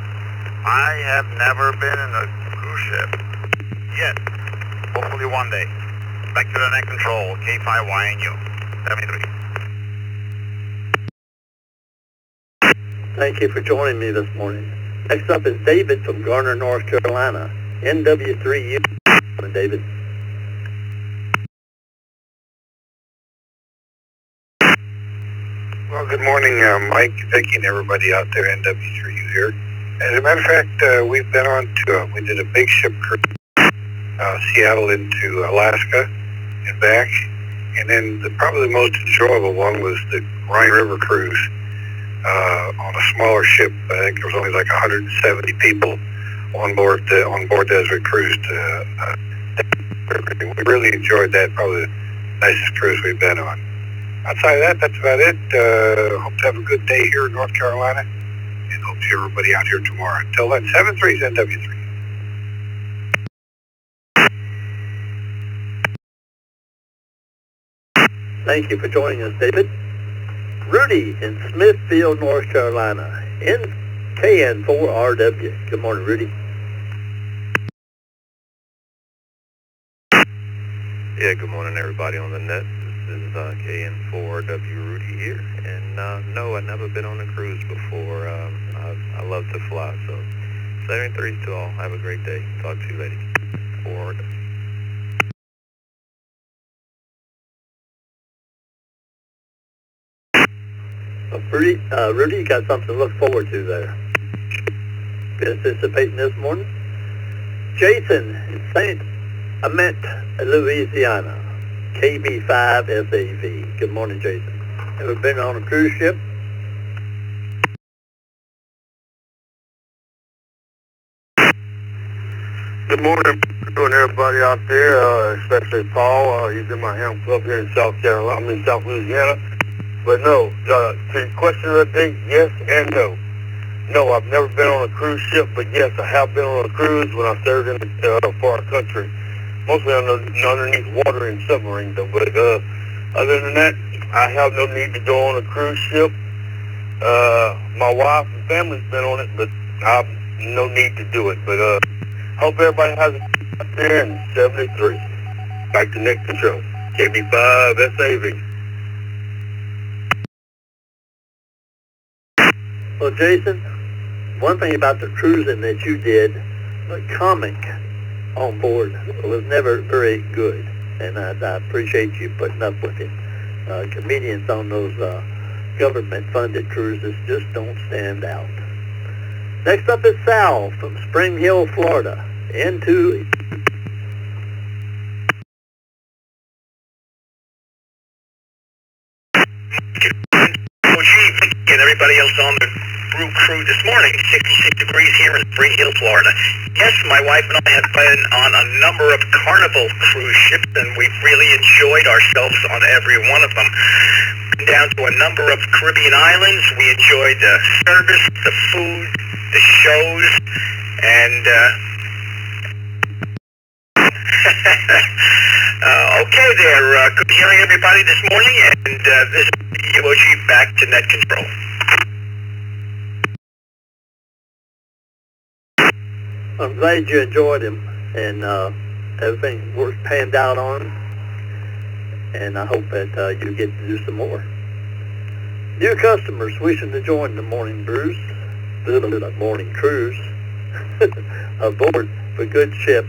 S2: I have never been in a cruise ship yet. Hopefully one day. Back to the net control, K5YNU, 73.
S5: Thank you for joining me this morning. Next up is David from Garner, North Carolina, NW3U. David.
S1: Well, good morning, Mike, Vicky, and everybody out there, NW3U here. As a matter of fact, we've been on to, we did a big ship cruise, Seattle into Alaska and back. And then probably the most enjoyable one was the Rhine River cruise on a smaller ship. I think there was only like 170 people on board as we cruised. We really enjoyed that, probably the nicest cruise we've been on. Outside of that, that's about it. Hope to have a good day here in North Carolina, and hope to see everybody out here tomorrow. Until then, 73's NW3.
S5: Thank you for joining us, David. Rudy in Smithfield, North Carolina, KN4RW. Good morning, Rudy.
S13: Yeah, good morning, everybody on the net. is KN4W Rudy here. And no, I've never been on a cruise before. I love to fly, so 73 to all. Have a great day. Talk to you later. Forward.
S5: Rudy, you got something to look forward to there. Been anticipating this morning. Jason in St. Ament, Louisiana, KB5SAV. Good morning, Jason. Ever been on a cruise ship?
S16: Good morning, doing everybody out there, especially Paul. He's in my ham club here in South Carolina. I'm in South Louisiana. But no, to the question of the day, yes and no. No, I've never been on a cruise ship, but yes, I have been on a cruise when I served in for our country. Mostly underneath water in submarines, though. But other than that, I have no need to go on a cruise ship. My wife and family's been on it, but I have no need to do it. But hope everybody has a good out there in 73. Back to next control. KB5SAV.
S5: Well, Jason, one thing about the cruising that you did, the comic on board was never very good, and I appreciate you putting up with it. Comedians on those government-funded cruises just don't stand out. Next up is Sal from Spring Hill, Florida, into
S1: And everybody else on the Brew crew this morning, 66 degrees here in Spring Hill, Florida. Yes, my wife and I have been on a number of Carnival cruise ships, and we've really enjoyed ourselves on every one of them. Been down to a number of Caribbean islands. We enjoyed the service, the food, the shows, and okay there. Good hearing everybody this morning, and this is UOG back to net control.
S5: I'm glad you enjoyed him, and everything works panned out on him, and I hope that you get to do some more. New customers wishing to join the morning brews, the morning cruise, aboard the good ship.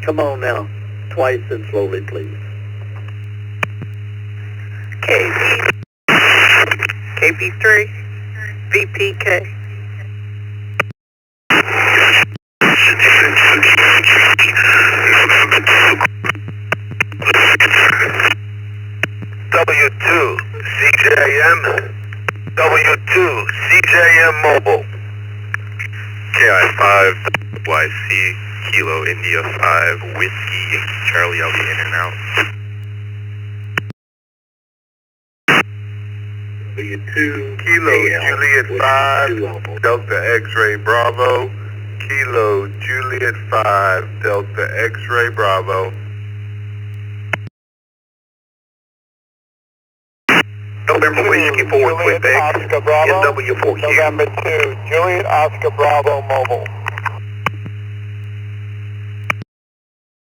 S5: Come on now, twice and slowly, please.
S10: KP3, VPK.
S3: W2 CJM, W2 CJM Mobile.
S4: KI5 YC Kilo India 5 Whiskey Charlie, I'll be in and out.
S16: W2 Kilo Juliet 5 Delta X-Ray Bravo. Kilo Juliet 5 Delta X-Ray Bravo.
S3: November Whiskey 4 Quebec, NW4Q.
S16: November 2, Juliet Oscar Bravo Mobile.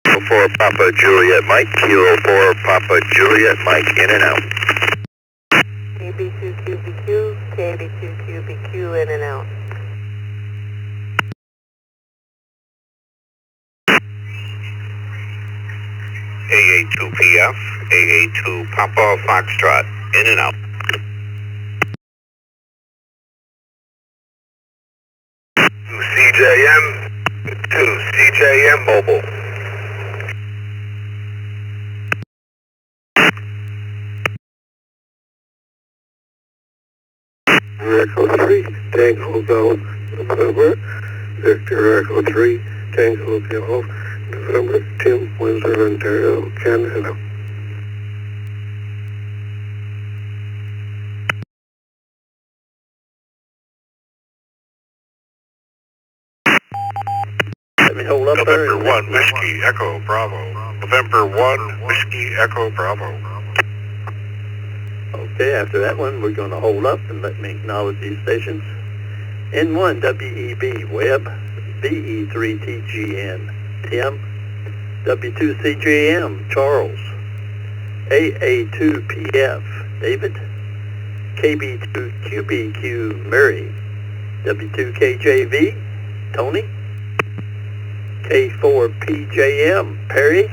S3: 4 Papa Juliet Mike, Kilo 4 Papa Juliet Mike, in and out.
S10: KB2QBQ, KB2QBQ, in and out.
S3: AA2PF, AA2 Papa Foxtrot, in and out. 2 CJM Mobile.
S16: Echo 3, Tango Golf, November. Victor Echo 3, Tango Golf, November. Tim, Windsor, Ontario, Canada.
S5: Let me hold up there.
S16: November 1, Whiskey Echo Bravo. November 1, Whiskey Echo Bravo.
S5: Okay, after that one, we're going to hold up and let me acknowledge these stations. N1 WEB Web, BE3TGN Tim, W2CJM, Charles. AA2PF, David. KB2QBQ, Murray. W2KJV, Tony. K4PJM, Perry.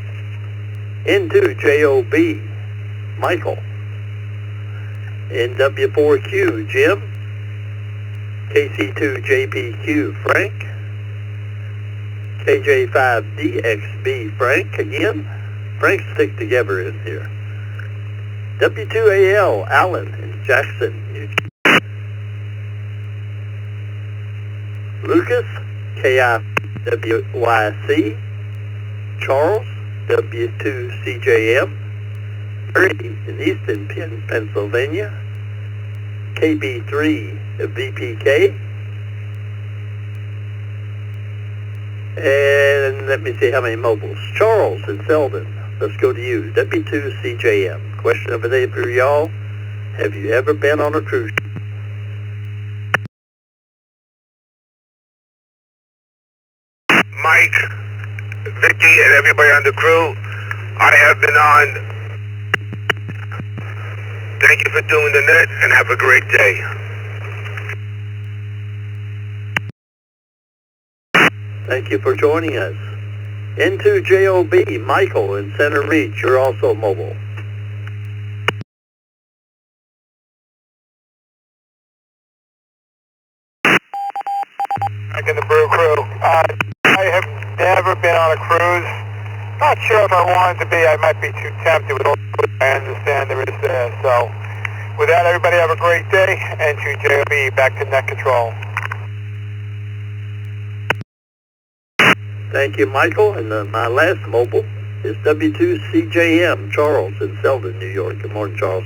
S5: N2JOB, Michael. NW4Q, Jim. KC2JPQ, Frank. KJ5DXB, Frank again. Frank stick together in here. W2AL, Allen in Jackson. Lucas, KIWYC. Charles, W2CJM. Murray in Easton, Pennsylvania. KB3 VPK. And let me see how many mobiles. Charles in Selden. Let's go to you. W2CJM. Question of the day for y'all. Have you ever been on a cruise?
S3: Mike, Vicky, and everybody on the crew, I have been on. Thank you for doing the net, and have a great day.
S5: Thank you for joining us. N2JOB, Michael in Center Reach. You're also mobile.
S8: Back in the Brew Crew. I have never been on a cruise. Not sure if I wanted to be. I might be too tempted with all the I understand there is there. So, with that, everybody have a great day. N2JOB, back to net control.
S5: Thank you, Michael. And my last mobile is W2CJM, Charles in Selden, New York. Good morning, Charles.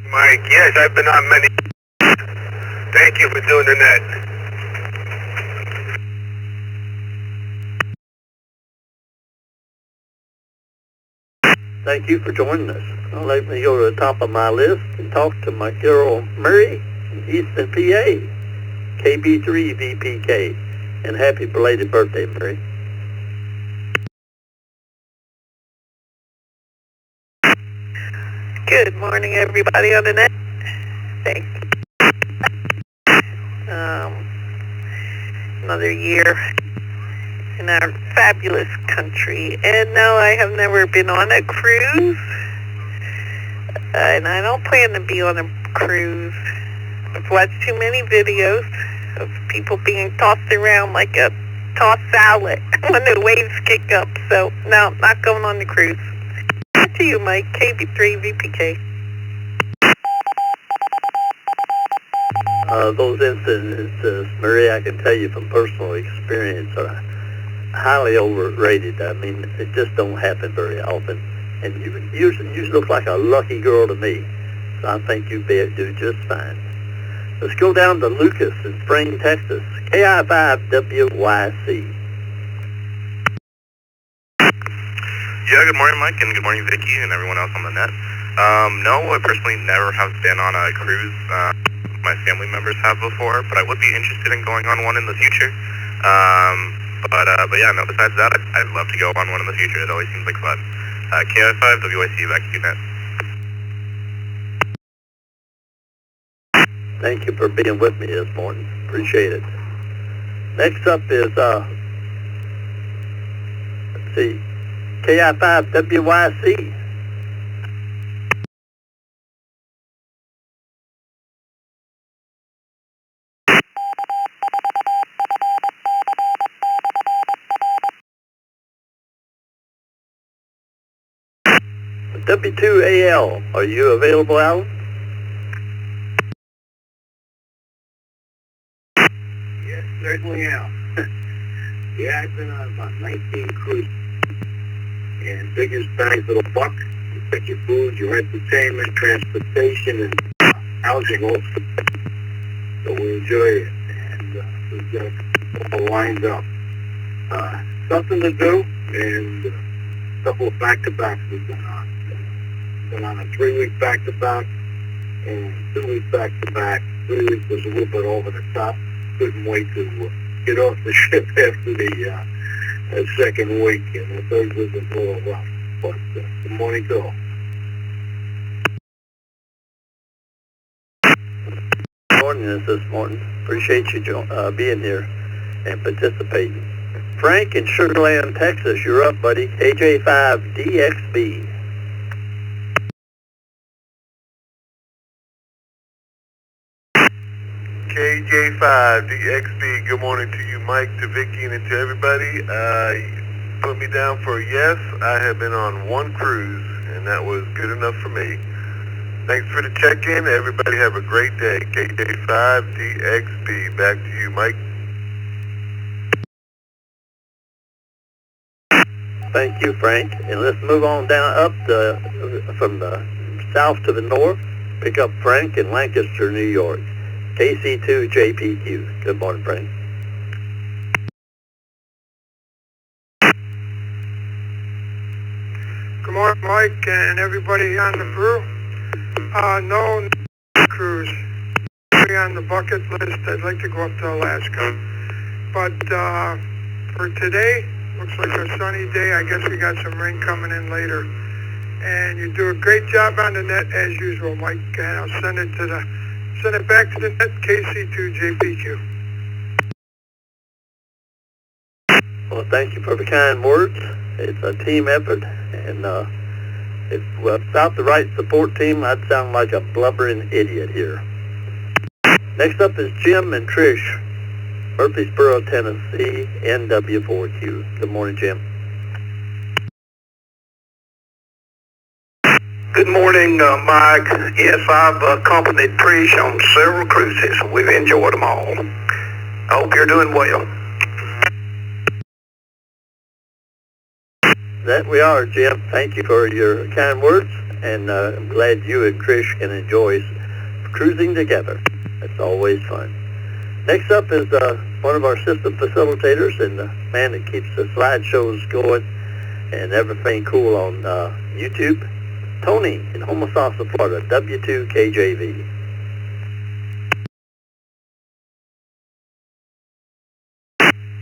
S3: Mike, yes, I've been on many. Thank you for doing the net.
S5: Thank you for joining us. Now let me go to the top of my list and talk to my girl Murray in Easton, PA. KB3VPK. And happy belated birthday, Murray.
S17: Good morning, everybody on the net. Thanks. Another year in our fabulous country. And no, I have never been on a cruise. And I don't plan to be on a cruise. I've watched too many videos of people being tossed around like a tossed salad when the waves kick up. So, no, not going on the cruise. Back to you, Mike. KB3VPK.
S5: Those instances, Murray, I can tell you from personal experience, are highly overrated. I mean, it just don't happen very often. And you look like a lucky girl to me. So I think you'd do just fine. Let's go down to Lucas in Spring, Texas. KI5WYC.
S18: Yeah, good morning, Mike, and good morning, Vicky, and everyone else on the net. No, I personally never have been on a cruise. My family members have before, but I would be interested in going on one in the future. But yeah, no, besides that, I'd love to go on one in the future. It always seems like fun. KI5WYC, back to you, net.
S5: Thank you for being with me this morning. Appreciate it. Next up is, let's see, KI5WYC. W2AL, are you available, Alan?
S16: Yes, certainly am. Yeah, I've been on about 19 cruises. And biggest bang for the buck, you pick your food, your entertainment, transportation, and housing also. So we enjoy it. And we've got it all lined up. Something to do, and a couple of back-to-backs we've been on. Been on a 3-week back-to-back and 2-week back-to-back. 3 weeks was a little bit over the top. couldn't wait to get off the ship after the second week, and the third was a little rough. But good morning to all.
S10: Good morning, this morning. Appreciate you being here and participating. Frank in Sugar Land, Texas, you're up, buddy. KJ5DXB.
S12: KJ5DXB, good morning to you, Mike, to Vicky, and to everybody. You put me down for a yes. I have been on one cruise, and that was good enough for me. Thanks for the check-in. Everybody have a great day. KJ5DXB, back to you, Mike.
S10: Thank you, Frank. And let's move on down up from the south to the north. Pick up Frank in Lancaster, New York. KC2JPQ. Good morning, Frank.
S8: Good morning, Mike, and everybody on the Brew. No cruise. On the bucket list, I'd like to go up to Alaska. But for today, looks like a sunny day. I guess we got some rain coming in later. And you do a great job on the net as usual, Mike. And I'll send it back to the net, KC2JPQ.
S10: Well, thank you for the kind words. It's a team effort, and if without the right support team, I'd sound like a blubbering idiot here. Next up is Jim and Trish, Murfreesboro, Tennessee, NW4Q. Good morning, Jim.
S3: Good morning, Mike. Yes, I've accompanied Trish on several cruises. We've enjoyed them all. I hope you're doing well.
S10: That we are, Jim. Thank you for your kind words, and I'm glad you and Trish can enjoy cruising together. It's always fun. Next up is one of our system facilitators and the man that keeps the slideshows going and everything cool on YouTube, Tony in Homosassa, Florida, W2KJV.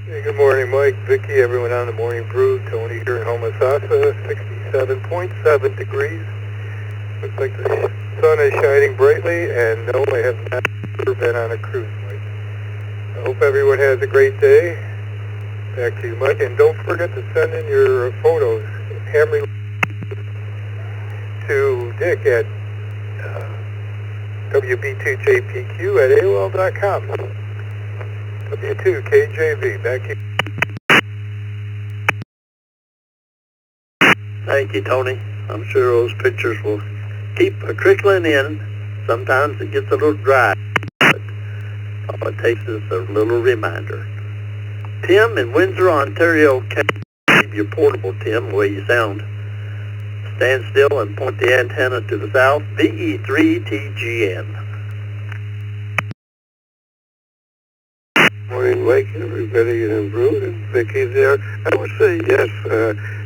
S5: Hey, good morning, Mike, Vicky, everyone on the Morning Brew. Tony here in Homosassa, 67.7 degrees. Looks like the sun is shining brightly, and no, I have not ever been on a cruise, Mike. I hope everyone has a great day. Back to you, Mike, and don't forget to send in your photos, Hamley, to Dick at WB2JPQ@AOL.com. W2KJV, back to you.
S10: Thank you, Tony. I'm sure those pictures will keep trickling in. Sometimes it gets a little dry, but all it takes is a little reminder. Tim in Windsor, Ontario, keep your portable, Tim, the way you sound. Stand still and point the antenna to the south, VE3TGN.
S12: Morning, Mike, everybody in Brew, and Vicky there. I would say yes.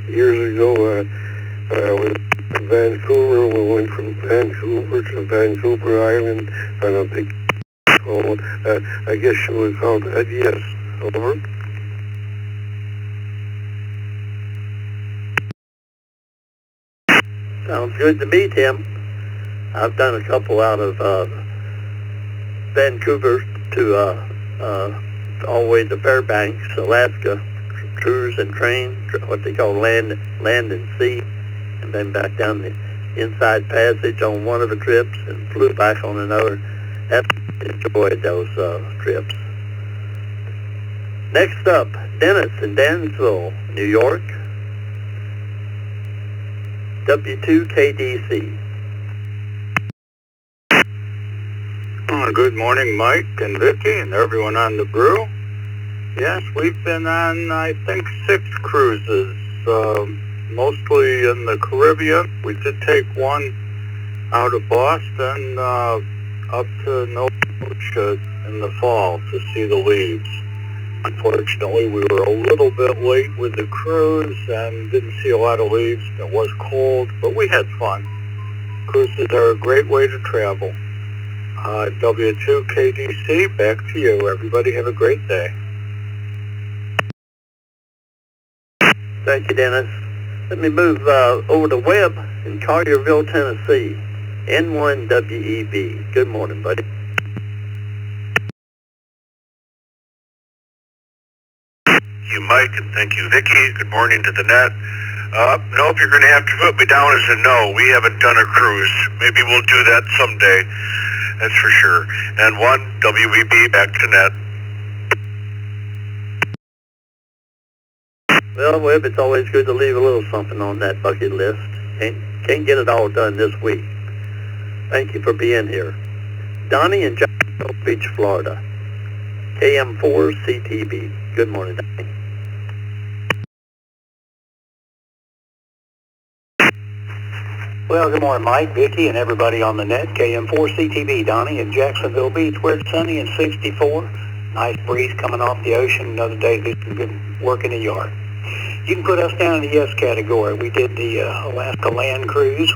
S12: Years ago, I was in Vancouver. We went from Vancouver to Vancouver Island on a big boat. I guess you would call that yes. Over.
S10: Sounds good to me, Tim. I've done a couple out of Vancouver to all the way to Fairbanks, Alaska, cruise and train, what they call land and sea, and then back down the inside passage on one of the trips and flew back on another. I've enjoyed those trips. Next up, Dennis in Dansville, New York, W2KDC.
S2: Good morning, Mike and Vicky and everyone on the Brew. Yes, we've been on, I think, 6 cruises, mostly in the Caribbean. We did take one out of Boston up to Nova Scotia in the fall to see the leaves. Unfortunately, we were a little bit late with the cruise and didn't see a lot of leaves. It was cold, but we had fun. Cruises are a great way to travel.
S5: W2KDC, back to you. Everybody have a great day.
S7: Thank you, Dennis. Let me move over to Webb in Collierville, Tennessee. N1WEB. Good morning, buddy.
S1: You, Mike, and thank you, Vicky. Good morning to the net. Nope, you're going to have to put me down as a no. We haven't done a cruise. Maybe we'll do that someday. That's for sure. And one, WEB, back to net.
S7: Well, Webb, it's always good to leave a little something on that bucket list. Can't get it all done this week. Thank you for being here. Donnie in Jacksonville Beach, Florida. KM4 CTB. Good morning, Donnie.
S19: Well, good morning, Mike, Vicky, and everybody on the net. KM4 CTV, Donnie in Jacksonville Beach, where it's sunny and 64. Nice breeze coming off the ocean. Another day to do some good work in the yard. You can put us down in the yes category. We did the Alaska land cruise.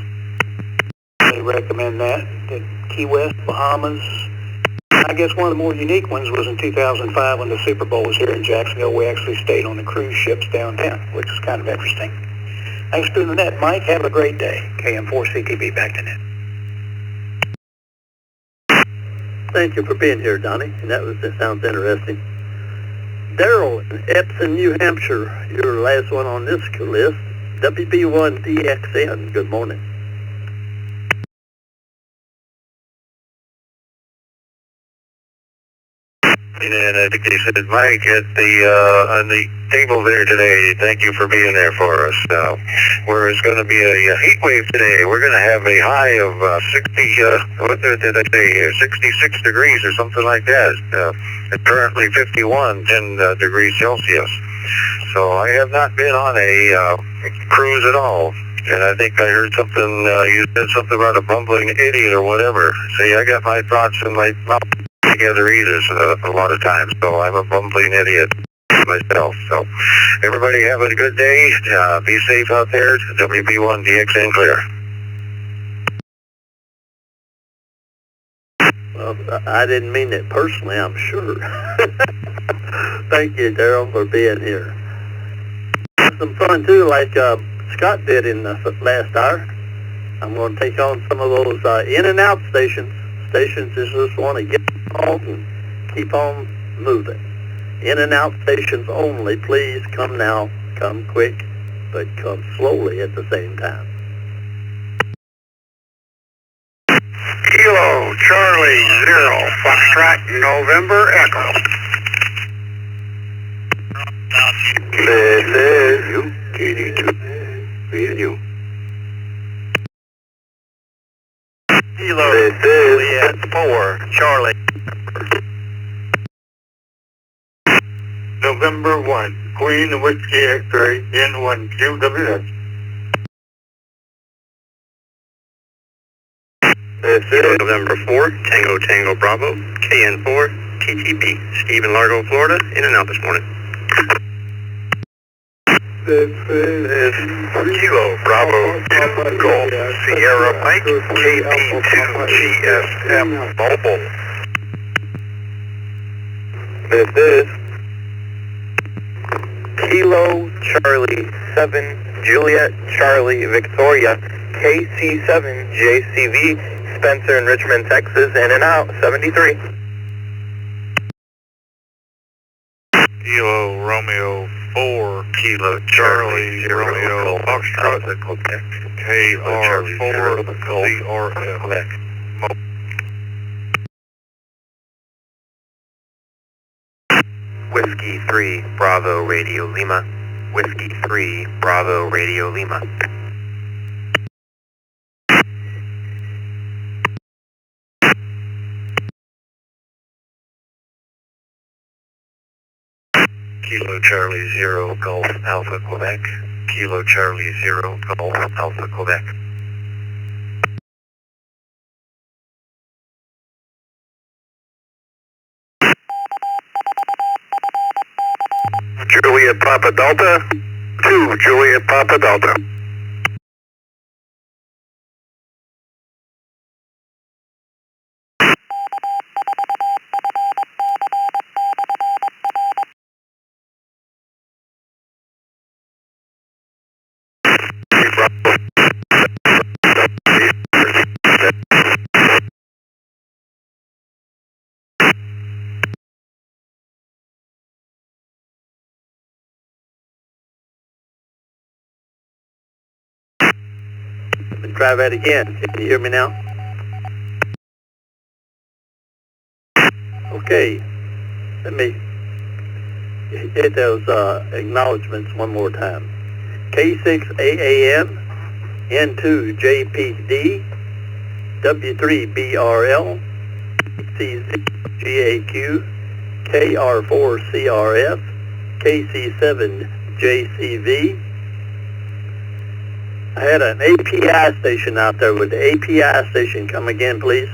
S19: They recommend that. Did Key West, Bahamas. I guess one of the more unique ones was in 2005 when the Super Bowl was here in Jacksonville. We actually stayed on the cruise ships downtown, which is kind of interesting. Thanks for doing the net, Mike. Have a great day. KM4CTB, back to net.
S7: Thank you for being here, Donnie. And that sounds interesting. Daryl in Epsom, New Hampshire. Your last one on this list. WB1DXN. Good morning.
S1: And I think they said, Mike, at the on the table there today, thank you for being there for us. Where it's going to be a heat wave today. We're going to have a high of what did I say, 66 degrees or something like that. It's currently 51, 10 degrees Celsius. So I have not been on a cruise at all. And I think I heard something, you said something about a bumbling idiot or whatever. See, I got my thoughts in my mouth together either a lot of times, so I'm a bumbling idiot myself. So everybody have a good day. Be safe out there. WB1DXN clear.
S7: Well, I didn't mean it personally, I'm sure. Thank you, Daryl, for being here. Some fun too, like Scott did in the last hour. I'm going to take on some of those in and out stations. Stations that just want to get off and keep on moving. In and out stations only. Please come now. Come quick, but come slowly at the same time.
S1: Kilo Charlie 0 Foxtrot November Echo.
S16: This is you, KD2. Reading you.
S7: Kilo
S16: Juliet
S7: 4 Charlie.
S16: November 1, Queen Whiskey X-Ray N1 QWS.
S6: This is November 4, Tango Tango Bravo, KN4, TTB, Stephen Largo, Florida, in and out this morning.
S16: This is
S1: Kilo Bravo 2 Golf Sierra Mike KB2GSM Mobile.
S6: This is Kilo Charlie 7 Juliet Charlie Victoria KC7 JCV Spencer in Richmond, Texas, in and out 73.
S1: Kilo Romeo 4 Kilo Charlie Romeo Foxtrot KR4 CRF.
S6: Whiskey 3 Bravo Radio Lima. Whiskey 3 Bravo Radio Lima.
S1: Kilo Charlie 0 Golf Alpha Quebec. Kilo Charlie 0 Golf Alpha Quebec.
S16: Juliet Papa Delta 2 Juliet Papa Delta.
S19: Try that again. Can you hear me now? Okay. Let me hit those acknowledgments one more time. K6AAM, N2JPD, W3BRL, C0GAQ, KR4CRF, KC7JCV. I had an API station out there. Would the API station come again, please?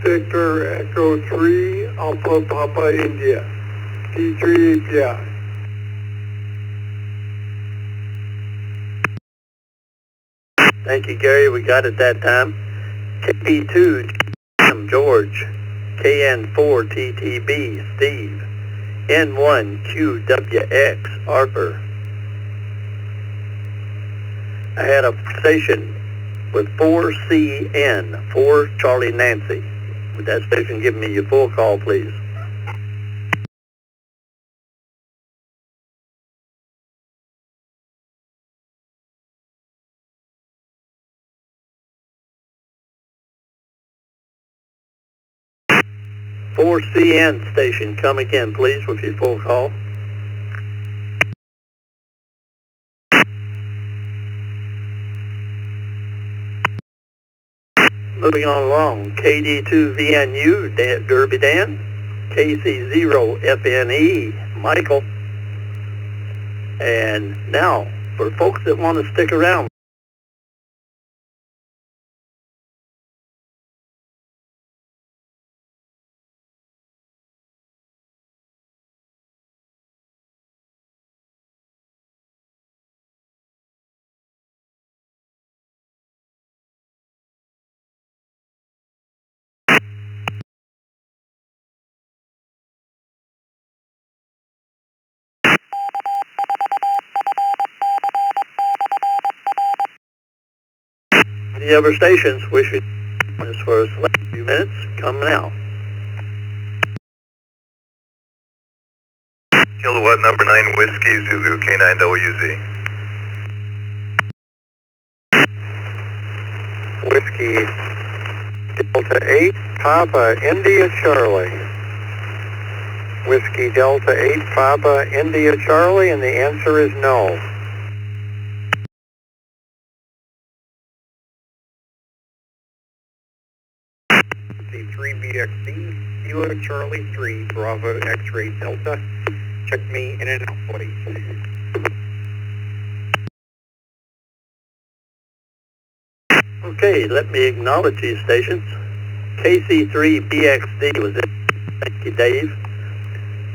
S8: Victor Echo 3, Alpha Papa India, D3 API.
S19: Thank you, Gary. We got it that time. KP2, George, KN4TTB, Steve, N1QWX, Arthur. I had a station with 4CN, 4 Charlie Nancy. Would that station give me your full call, please? Four CN station, come again, please, with your full call. Moving on along, KD2VNU, Derby Dan, KC0FNE, Michael. And now, for folks that want to stick around, any other stations wish you as for a few minutes, come now.
S3: Kilowatt number 9 Whiskey Zulu K9WZ.
S5: Whiskey Delta 8 Papa India Charlie. Whiskey Delta 8 Papa India Charlie, and the answer is no. C3BXD, Kilo Charlie 3, Bravo X-Ray Delta. Check me in and out, please.
S19: Okay, let me acknowledge these stations. KC3BXD was it. Thank you, Dave.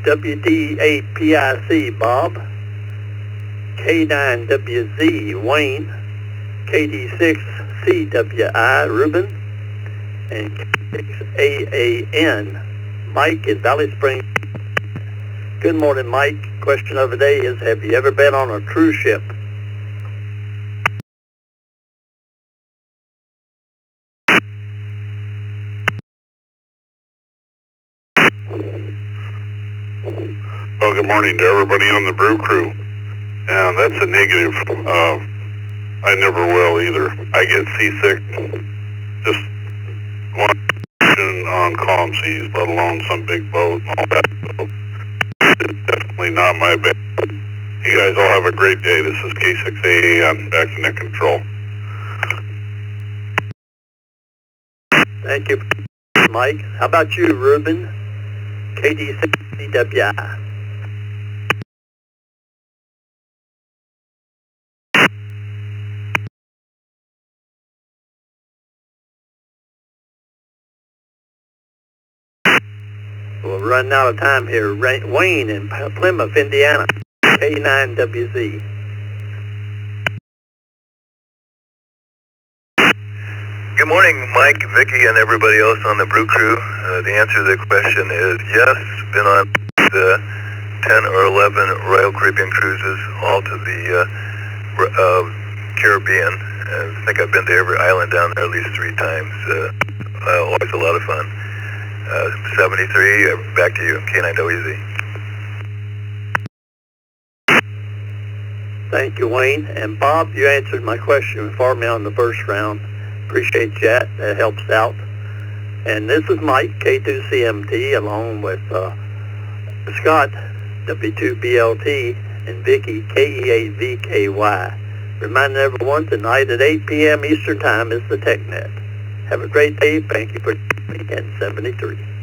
S19: WD8PIC, Bob. K9WZ, Wayne. KD6CWI, Ruben. And K6AAN, Mike in Valley Springs. Good morning, Mike. Question of the day is, have you ever been on a cruise ship?
S12: Well, good morning to everybody on the Brew Crew. And that's a negative. I never will either. I get seasick just one on calm seas, let alone some big boat and all that. So it's definitely not my bad. You guys all have a great day. This is K6AA. I'm back in net control.
S19: Thank you, Mike. How about you, Ruben? KD6CWI. We're running out of time here. Wayne in Plymouth, Indiana, K9WZ.
S3: Good morning, Mike, Vicky, and everybody else on the Brew Crew. The answer to the question is yes. Been on the 10 or 11 Royal Caribbean cruises, all to the Caribbean. I think I've been to every island down there at least 3 times. Always a lot of fun. 73, back to you, K9WZ.
S7: Thank you, Wayne. And Bob, you answered my question for me on the first round. Appreciate that. That helps out. And this is Mike, K2CMT, along with Scott, W2BLT, and Vicky, KE8VKY. Reminding everyone, tonight at 8 p.m. Eastern Time is the TechNet. Have a great day. Thank you for tuning in 73.